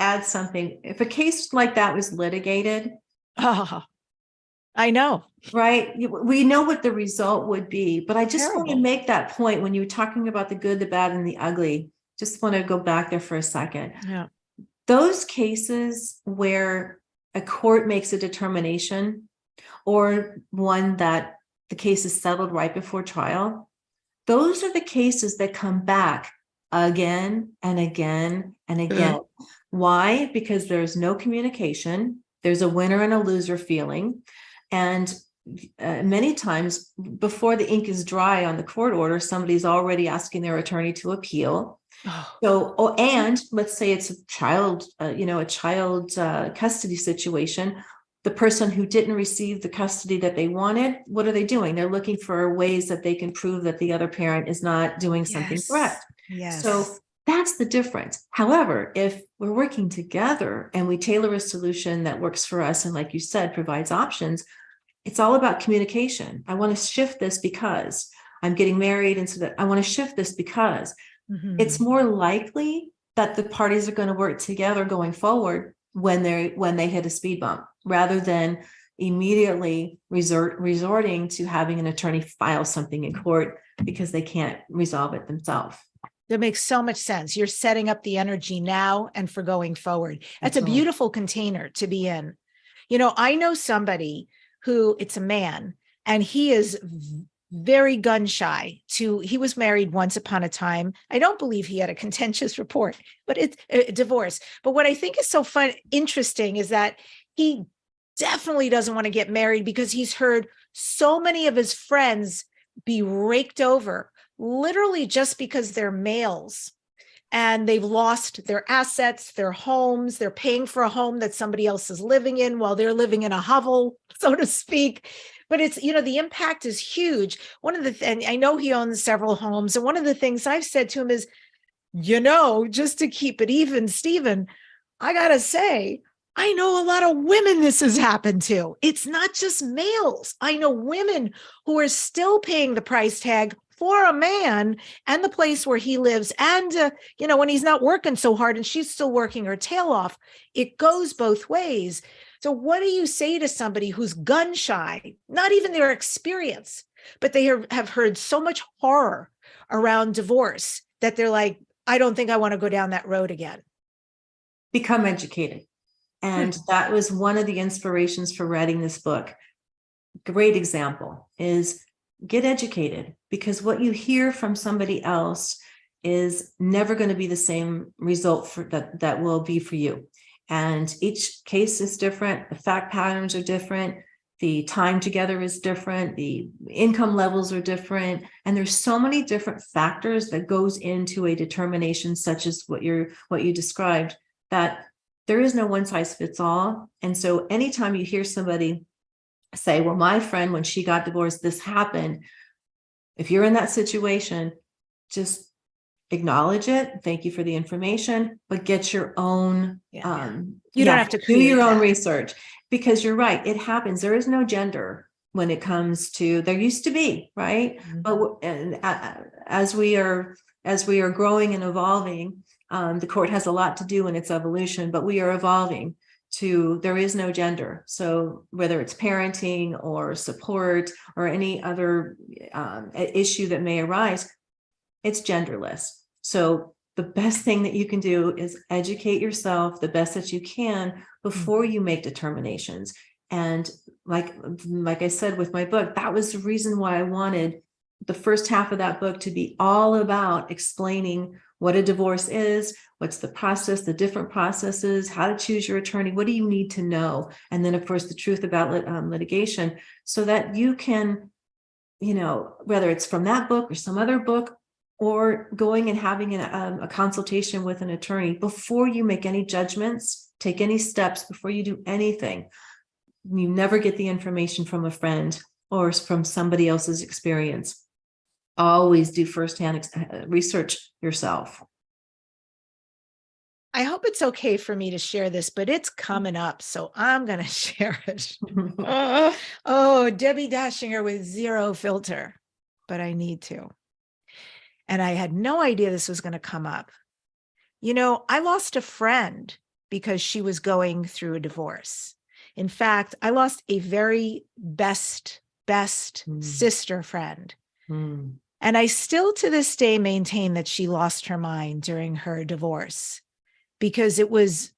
add something, if a case like that was litigated, I know. Right. We know what the result would be, but I just want to make that point when you were talking about the good, the bad, and the ugly. Just want to go back there for a second. Yeah. Those cases where a court makes a determination, or one that the case is settled right before trial, those are the cases that come back again and again and again. Why? Because there's no communication. There's a winner and a loser feeling. And many times before the ink is dry on the court order, somebody's already asking their attorney to appeal. And let's say it's a child custody situation. The person who didn't receive the custody that they wanted, what are they doing? They're looking for ways that they can prove that the other parent is not doing something correct. Yes. So that's the difference. However, if we're working together and we tailor a solution that works for us, and like you said, provides options, it's all about communication. I want to shift this because I'm getting married, and so that I want to shift this because it's more likely that the parties are going to work together going forward when they hit a speed bump, rather than immediately resorting to having an attorney file something in court because they can't resolve it themselves. That makes so much sense. You're setting up the energy now and for going forward. That's a beautiful container to be in. I know somebody who, it's a man, and he is very gun shy. He was married once upon a time. I don't believe he had a contentious report, but it's a divorce. But what I think is so interesting is that he definitely doesn't want to get married because he's heard so many of his friends be raked over, literally just because they're males and they've lost their assets, their homes. They're paying for a home that somebody else is living in while they're living in a hovel, so to speak. But it's, the impact is huge. And I know he owns several homes. And one of the things I've said to him is, just to keep it even, Stephen, I got to say, I know a lot of women this has happened to. It's not just males. I know women who are still paying the price tag for a man and the place where he lives. And, when he's not working so hard and she's still working her tail off, it goes both ways. So what do you say to somebody who's gun shy, not even their experience, but they have heard so much horror around divorce that they're like, I don't think I want to go down that road again? Become educated. And that was one of the inspirations for writing this book. Great example is get educated, because what you hear from somebody else is never going to be the same result that will be for you. And each case is different. The fact patterns are different. The time together is different. The income levels are different. And there's so many different factors that goes into a determination, such as what you described, that there is no one size fits all. And so anytime you hear somebody say, well, my friend, when she got divorced, this happened. If you're in that situation, just acknowledge it. Thank you for the information, but get your own, you don't have to do your own research, because you're right. It happens. There is no gender when it comes to, there used to be, right? Mm-hmm. But as we are growing and evolving, the court has a lot to do in its evolution, but we are evolving to, there is no gender. So whether it's parenting or support or any other issue that may arise, it's genderless. So the best thing that you can do is educate yourself the best that you can before you make determinations. And like I said with my book, that was the reason why I wanted the first half of that book to be all about explaining what a divorce is, what's the process, the different processes, how to choose your attorney, what do you need to know? And then, of course, the truth about litigation, so that you can, whether it's from that book or some other book, or going and having a consultation with an attorney before you make any judgments, take any steps, before you do anything. You never get the information from a friend or from somebody else's experience. Always do firsthand research yourself. I hope it's okay for me to share this, but it's coming up, so I'm going to share it. Debbi Dachinger with zero filter, but I need to. And I had no idea this was going to come up. I lost a friend because she was going through a divorce. In fact, I lost a very best sister friend. And I still to this day maintain that she lost her mind during her divorce because it was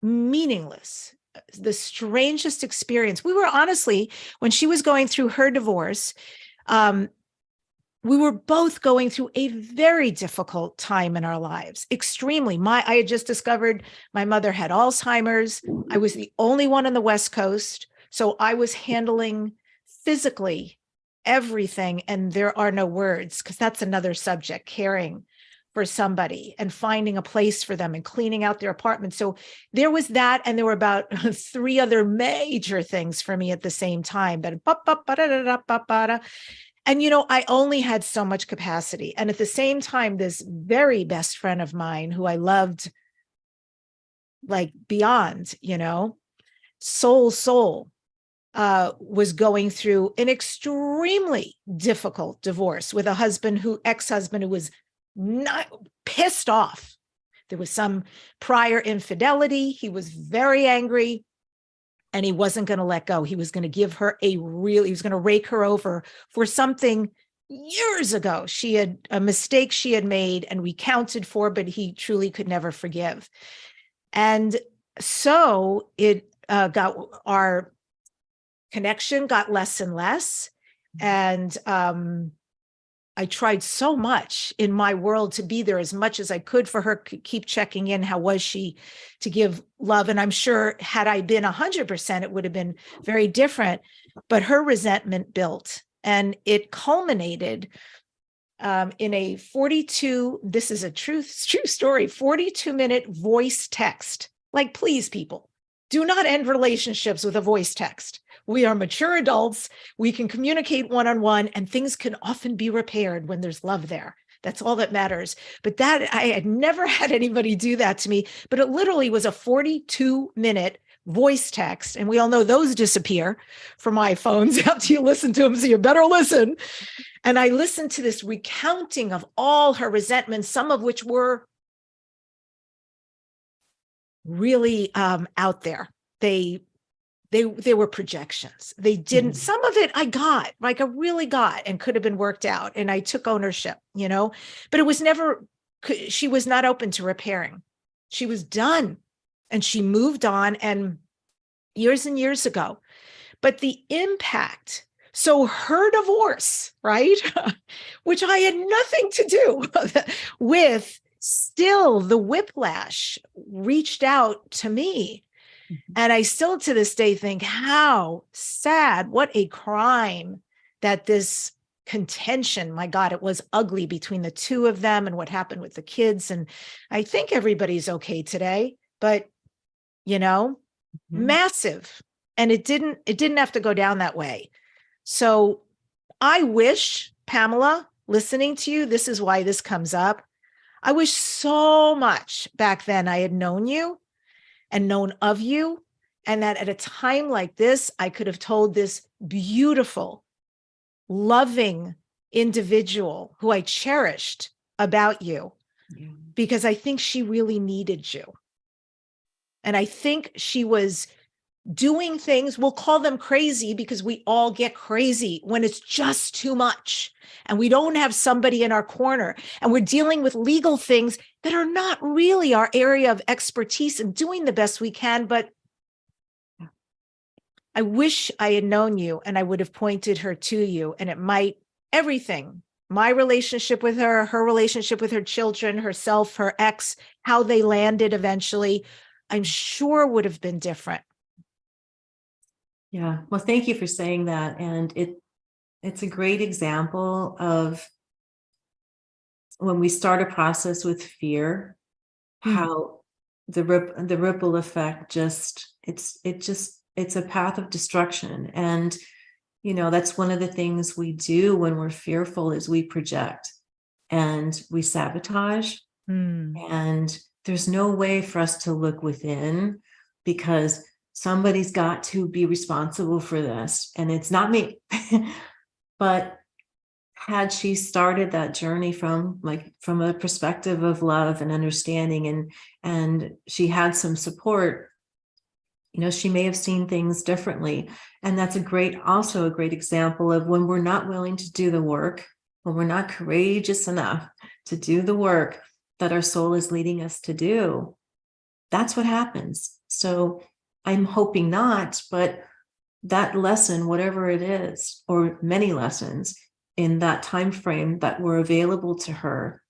meaningless. The strangest experience. We were honestly, when she was going through her divorce, we were both going through a very difficult time in our lives, extremely. I had just discovered my mother had Alzheimer's. I was the only one on the West Coast. So I was handling physically everything. And there are no words, because that's another subject, caring for somebody and finding a place for them and cleaning out their apartment. So there was that. And there were about 3 other major things for me at the same time. And, I only had so much capacity. And at the same time, this very best friend of mine who I loved, like beyond, soul, was going through an extremely difficult divorce with a ex-husband who was not pissed off. There was some prior infidelity. He was very angry. And he wasn't going to let go. He was going to give her he was going to rake her over for something years ago. She had a mistake she had made and recounted for, but he truly could never forgive. And so it our connection got less and less. And I tried so much in my world to be there as much as I could for her, keep checking in. How was she, to give love? And I'm sure had I been 100%, it would have been very different. But her resentment built, and it culminated in a 42, this is a true story, 42-minute voice text. Like, please, people, do not end relationships with a voice text. We are mature adults. We can communicate one-on-one, and things can often be repaired when there's love there. That's all that matters. But that, I had never had anybody do that to me, but it literally was a 42-minute voice text. And we all know those disappear from iPhones after you listen to them. So you better listen. And I listened to this recounting of all her resentments, some of which were really out there. They were projections. They didn't, some of it I got, like I really got, and could have been worked out. And I took ownership, but it was never, she was not open to repairing. She was done, and she moved on, and years and years ago. But the impact, so her divorce, right, which I had nothing to do with, still the whiplash reached out to me. And I still to this day think, how sad, what a crime that this contention, my God, it was ugly between the two of them, and what happened with the kids. And I think everybody's okay today, but massive. And it didn't have to go down that way. So I wish, Pamela, listening to you, this is why this comes up. I wish so much back then I had known you and known of you, and that at a time like this, I could have told this beautiful, loving individual who I cherished about you, because I think she really needed you. And I think she was doing things, we'll call them crazy, because we all get crazy when it's just too much and we don't have somebody in our corner, and we're dealing with legal things that are not really our area of expertise, and doing the best we can. But I wish I had known you, and I would have pointed her to you, and it might, everything, my relationship with her relationship with her children, herself, her ex, how they landed eventually, I'm sure would have been different. Yeah. Well, thank you for saying that. And it's a great example of when we start a process with fear, how the ripple effect it's a path of destruction. And, that's one of the things we do when we're fearful is we project and we sabotage. And there's no way for us to look within, because somebody's got to be responsible for this, and it's not me. But had she started that journey from a perspective of love and understanding, and she had some support, she may have seen things differently. And that's also a great example of when we're not willing to do the work, when we're not courageous enough to do the work that our soul is leading us to do. That's what happens. So I'm hoping not, but that lesson, whatever it is, or many lessons in that time frame that were available to her,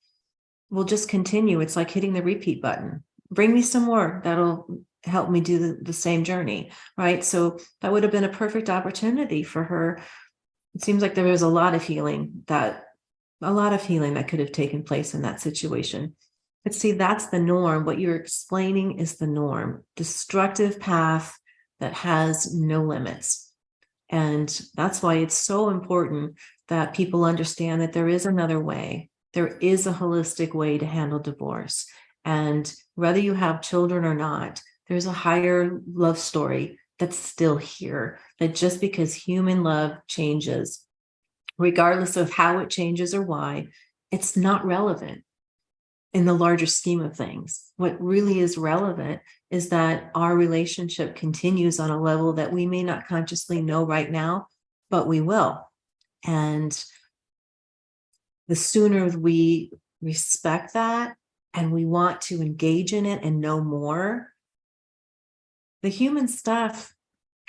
will just continue. It's like hitting the repeat button. Bring me some more. That'll help me do the same journey, right? So that would have been a perfect opportunity for her. It seems like there was a lot of healing that could have taken place in that situation. But see, that's the norm. What you're explaining is the norm. Destructive path that has no limits. And that's why it's so important that people understand that there is another way. There is a holistic way to handle divorce. And whether you have children or not, there's a higher love story that's still here. That just because human love changes, regardless of how it changes or why, it's not relevant in the larger scheme of things. What really is relevant is that our relationship continues on a level that we may not consciously know right now, but we will. And the sooner we respect that and we want to engage in it and know more, the human stuff,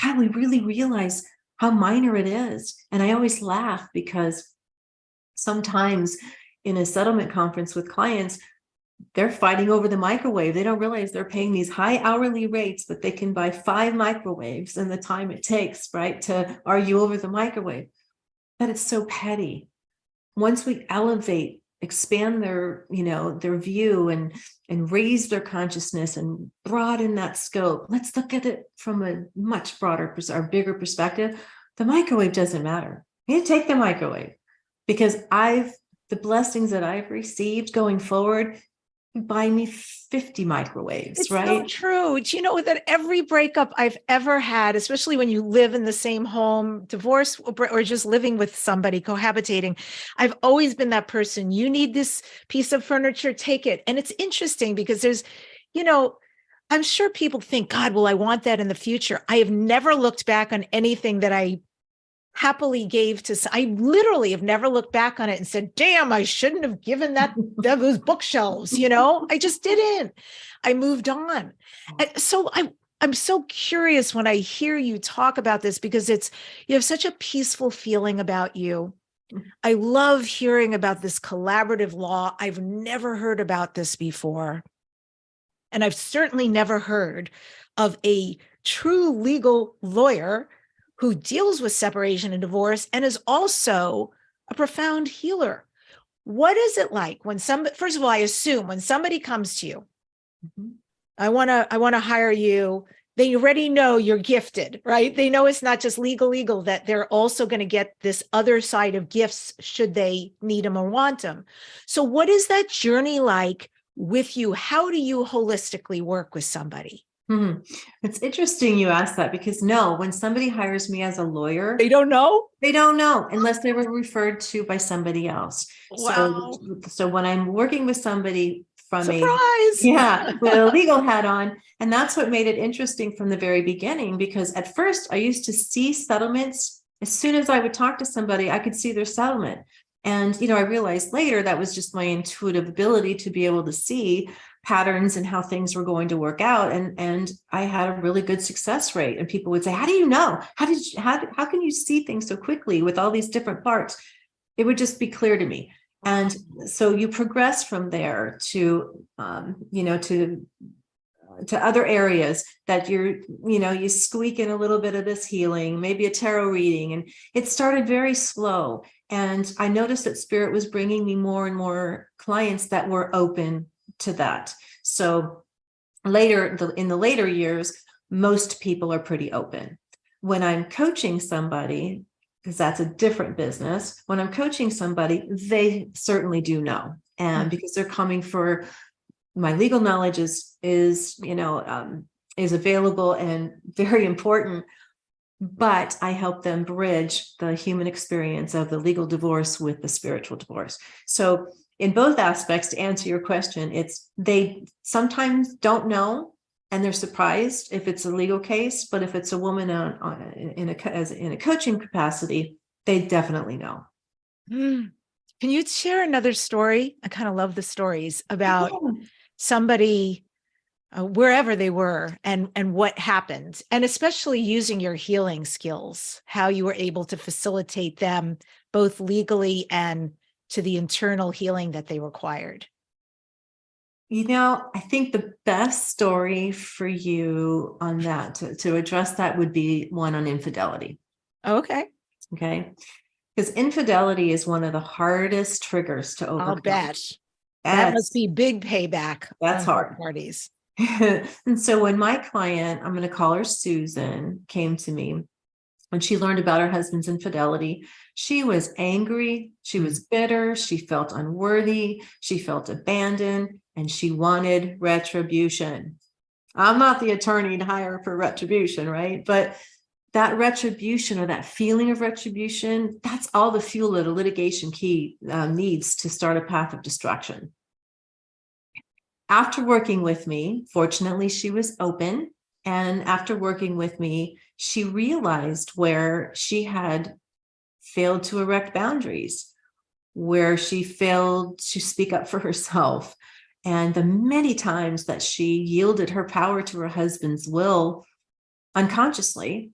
God, we really realize how minor it is. And I always laugh because sometimes in a settlement conference with clients, they're fighting over the microwave. They don't realize they're paying these high hourly rates, but they can buy 5 microwaves in the time it takes, right, to argue over the microwave. But it's so petty. Once we elevate, expand their, their view and raise their consciousness and broaden that scope, let's look at it from a much broader or bigger perspective. The microwave doesn't matter. You take the microwave, because the blessings that I've received going forward, buy me 50 microwaves, It's right? so true. Do you know that every breakup I've ever had, especially when you live in the same home, divorce, or just living with somebody, cohabitating, I've always been that person. You need this piece of furniture, take it. And it's interesting because there's, I'm sure people think, God, will I want that in the future? I have never looked back on anything that I happily gave to. I literally have never looked back on it and said, damn, I shouldn't have given those bookshelves. I just didn't. I moved on. And so I'm so curious when I hear you talk about this, because you have such a peaceful feeling about you. I love hearing about this collaborative law. I've never heard about this before. And I've certainly never heard of a true legal lawyer who deals with separation and divorce and is also a profound healer. What is it like when first of all, I assume when somebody comes to you, I want to hire you, they already know you're gifted, right? They know it's not just legal, that they're also going to get this other side of gifts should they need them or want them. So what is that journey like with you? How do you holistically work with somebody? It's interesting you asked that, because when somebody hires me as a lawyer, They don't know unless they were referred to by somebody else. Wow. So when I'm working with somebody from surprise, with a legal hat on, and that's what made it interesting from the very beginning, because at first I used to see settlements. As soon as I would talk to somebody, I could see their settlement. And, I realized later that was just my intuitive ability to be able to see patterns and how things were going to work out. And I had a really good success rate. And people would say, how do you know? How can you see things so quickly with all these different parts? It would just be clear to me. And so you progress from there to, to other areas that you squeak in a little bit of this healing, maybe a tarot reading. And it started very slow. And I noticed that Spirit was bringing me more and more clients that were open to that. So in the later years, most people are pretty open. When I'm coaching somebody, because that's a different business, when I'm coaching somebody, they certainly do know. And because they're coming for my legal knowledge is available and very important, but I help them bridge the human experience of the legal divorce with the spiritual divorce. So in both aspects, to answer your question, they sometimes don't know and they're surprised if it's a legal case, but if it's a woman in a coaching capacity, they definitely know. Can you share another story? I kind of love the stories about somebody wherever they were and what happened, and especially using your healing skills, how you were able to facilitate them both legally and to the internal healing that they required. I think the best story for you on that to address that would be one on infidelity. Okay. Because infidelity is one of the hardest triggers to overcome. I'll bet. That must be big payback. That's hard. Parties. And so when my client, I'm going to call her Susan, came to me, when she learned about her husband's infidelity, she was angry, she was bitter, she felt unworthy, she felt abandoned, and she wanted retribution. I'm not the attorney to hire for retribution, right? But that retribution, or that feeling of retribution, that's all the fuel that a litigation key needs to start a path of destruction. After working with me, fortunately, she was open. And after working with me, she realized where she had failed to erect boundaries, where she failed to speak up for herself, and the many times that she yielded her power to her husband's will unconsciously.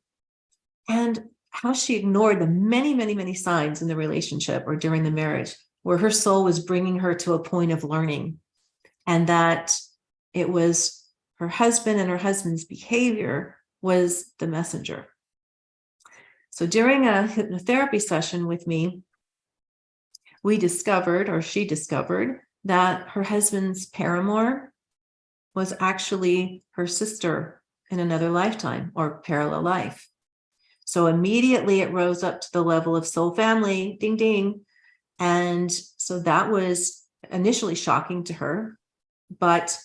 And how she ignored the many, many, many signs in the relationship or during the marriage where her soul was bringing her to a point of learning, and that it was her husband and her husband's behavior was the messenger. So during a hypnotherapy session with me, we discovered, or she discovered, that her husband's paramour was actually her sister in another lifetime or parallel life. So immediately it rose up to the level of soul family, ding, ding. And so that was initially shocking to her. But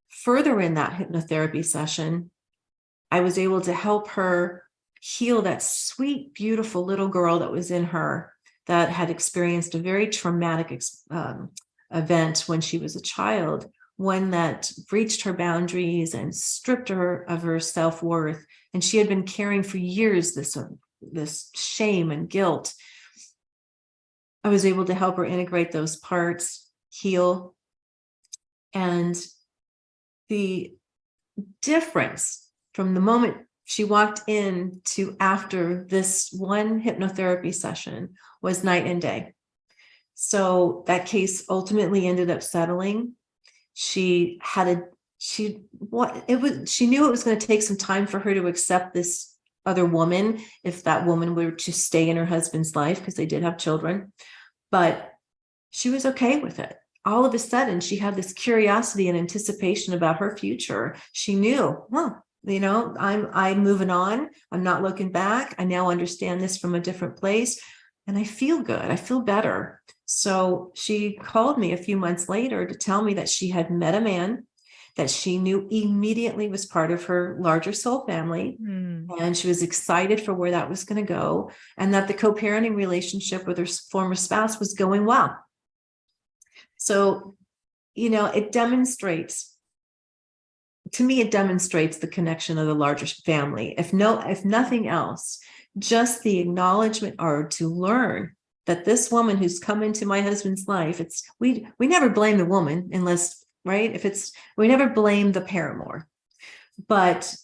further in that hypnotherapy session, I was able to help her heal that sweet, beautiful little girl that was in her that had experienced a very traumatic event when she was a child, one that breached her boundaries and stripped her of her self-worth. And she had been carrying for years this shame and guilt. I was able to help her integrate those parts, heal. And the difference from the moment she walked in to after this one hypnotherapy session was night and day. So that case ultimately ended up settling. She knew it was going to take some time for her to accept this other woman, if that woman were to stay in her husband's life, because they did have children, but she was okay with it. All of a sudden, she had this curiosity and anticipation about her future. She knew, well, I'm moving on. I'm not looking back. I now understand this from a different place, and I feel good. I feel better. So she called me a few months later to tell me that she had met a man that she knew immediately was part of her larger soul family. And she was excited for where that was going to go, and that the co-parenting relationship with her former spouse was going well. So, it demonstrates the connection of the larger family. If nothing else, just the acknowledgement or to learn that this woman who's come into my husband's life, we never blame the woman unless, right? We never blame the paramour, but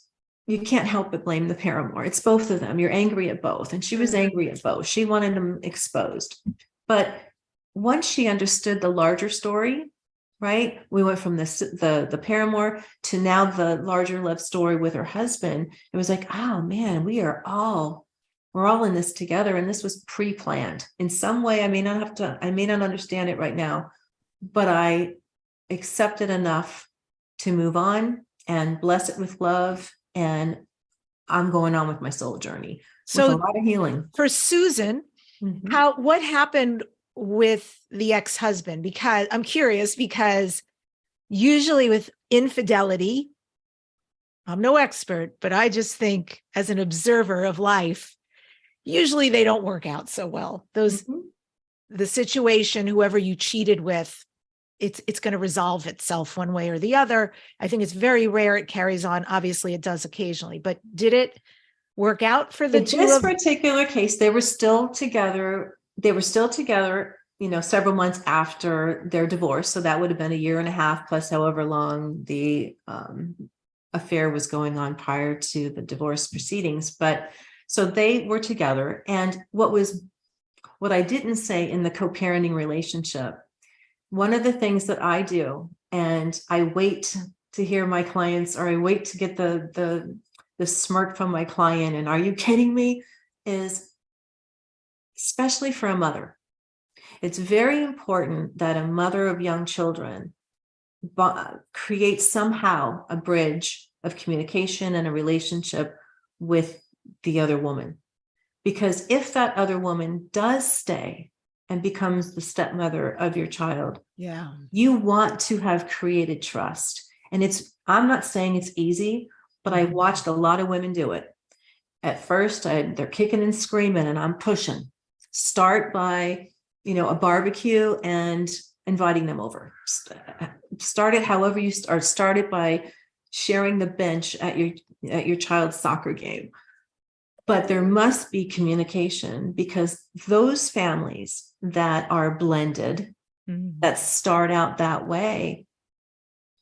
you can't help but blame the paramour. It's both of them. You're angry at both. And she was angry at both. She wanted them exposed. But once she understood the larger story, right? We went from the paramour to now the larger love story with her husband. It was like, oh man, we're all in this together. And this was pre-planned in some way. I may not understand it right now, but I accept it enough to move on and bless it with love. And I'm going on with my soul journey. So with a lot of healing. For Susan, what happened with the ex-husband? Because I'm curious, because usually with infidelity, I'm no expert, but I just think as an observer of life, usually they don't work out so well. The situation, whoever you cheated with, it's going to resolve itself one way or the other. I think it's very rare it carries on. Obviously, it does occasionally, but did it work out for the two of them? In this particular case, they were still together. Several months after their divorce. So that would have been a year and a half plus however long the affair was going on prior to the divorce proceedings. But so they were together. And what I didn't say in the co-parenting relationship, one of the things that I do, and I wait to hear my clients, or I wait to get the smirk from my client, and are you kidding me? Is especially for a mother. It's very important that a mother of young children creates somehow a bridge of communication and a relationship with the other woman. Because if that other woman does stay and becomes the stepmother of your child, you want to have created trust. And I'm not saying it's easy, but I've watched a lot of women do it. At first, they're kicking and screaming, and I'm pushing. Start by a barbecue and inviting them over. Start it however you start. Start it by sharing the bench at your child's soccer game. But there must be communication, because those families that are blended, that start out that way,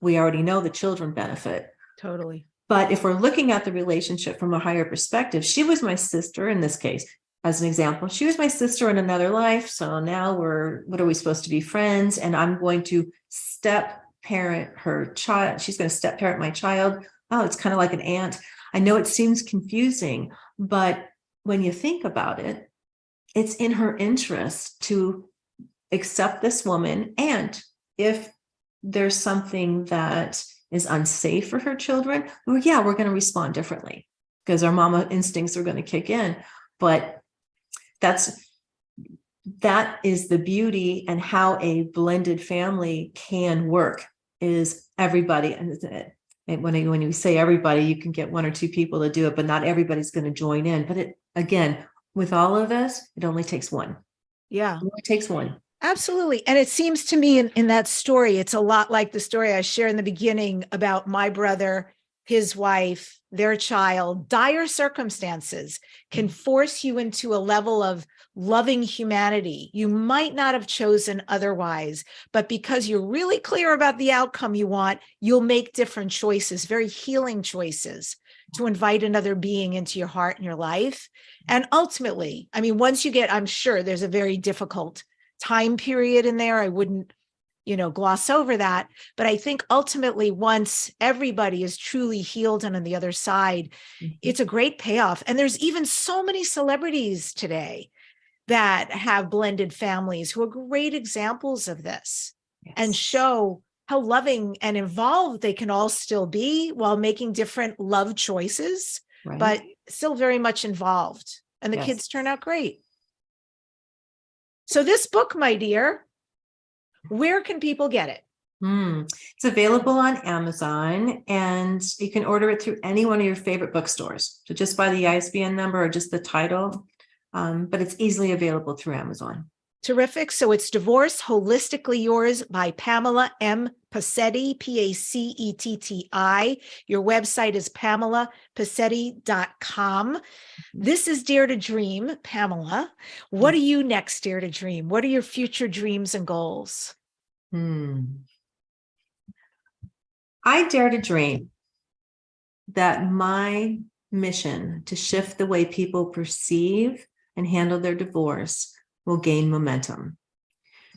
we already know the children benefit. Totally. But if we're looking at the relationship from a higher perspective, she was my sister in this case. As an example, she was my sister in another life. So now what are we supposed to be, friends? And I'm going to step parent her child. She's going to step parent my child. Oh, it's kind of like an aunt. I know it seems confusing, but when you think about it, it's in her interest to accept this woman. And if there's something that is unsafe for her children, well, yeah, we're going to respond differently because our mama instincts are going to kick in. But that is the beauty and how a blended family can work is everybody. And when you say everybody, you can get one or two people to do it, but not everybody's going to join in. But again, with all of us, it only takes one. Yeah. It only takes one. Absolutely. And it seems to me in that story, it's a lot like the story I shared in the beginning about my brother, his wife, their child. Dire circumstances can force you into a level of loving humanity you might not have chosen otherwise. But because you're really clear about the outcome you want, you'll make different choices, very healing choices, to invite another being into your heart and your life. And ultimately, I mean, once you get, I'm sure there's a very difficult time period in there. I wouldn't, gloss over that. But I think ultimately, once everybody is truly healed and on the other side, it's a great payoff. And there's even so many celebrities today that have blended families who are great examples of this. Yes. And show how loving and involved they can all still be while making different love choices, right, but still very much involved. And the Yes. kids turn out great. So this book, my dear, where can people get it? It's available on Amazon, and you can order it through any one of your favorite bookstores. So just by the ISBN number or just the title, but it's easily available through Amazon. Terrific. So it's Divorce Holistically Yours by Pamela M. Pacetti, Pacetti. Your website is PamelaPacetti.com. This is Dare to Dream, Pamela. What are you next, Dare to Dream? What are your future dreams and goals? I dare to dream that my mission to shift the way people perceive and handle their divorce will gain momentum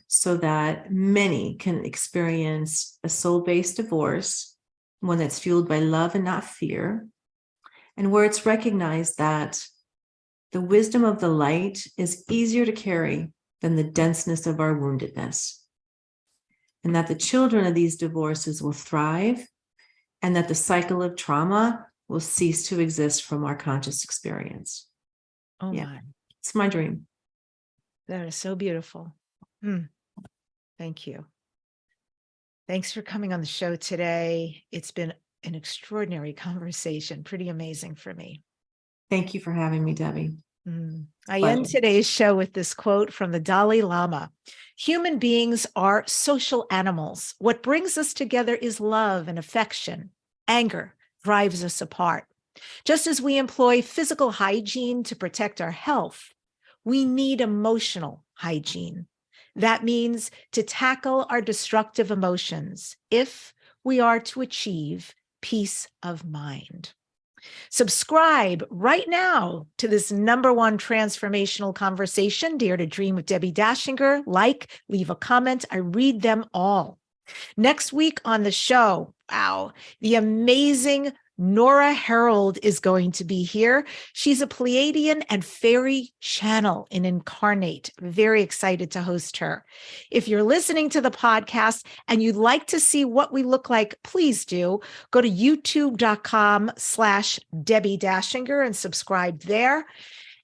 so that many can experience a soul-based divorce, one that's fueled by love and not fear, and where it's recognized that the wisdom of the light is easier to carry than the denseness of our woundedness, and that the children of these divorces will thrive, and that the cycle of trauma will cease to exist from our conscious experience. Oh, yeah. My. It's my dream. That is so beautiful. Thank you. Thanks for coming on the show today. It's been an extraordinary conversation, pretty amazing for me. Thank you for having me, Debbie. I end today's show with this quote from the Dalai Lama. Human beings are social animals. What brings us together is love and affection. Anger drives us apart. Just as we employ physical hygiene to protect our health, we need emotional hygiene. That means to tackle our destructive emotions if we are to achieve peace of mind. Subscribe right now to this #1 transformational conversation, Dare to Dream with Debbi Dachinger. Like, leave a comment. I read them all. Next week on the show, the amazing Nora Herold is going to be here. She's a Pleiadian and fairy channel in Incarnate. Very excited to host her. If you're listening to the podcast and you'd like to see what we look like, please do. Go to youtube.com/Debbi Dachinger and subscribe there.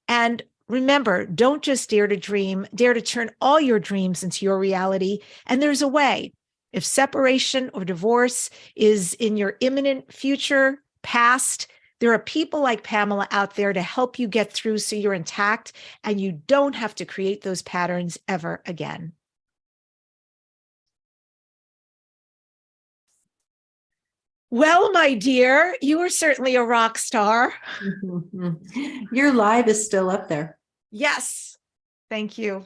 And remember, don't just dare to dream, dare to turn all your dreams into your reality. And there's a way. If separation or divorce is in your imminent future, past, there are people like Pamela out there to help you get through so you're intact and you don't have to create those patterns ever again. Well, my dear, you are certainly a rock star. Your live is still up there. Yes. Thank you.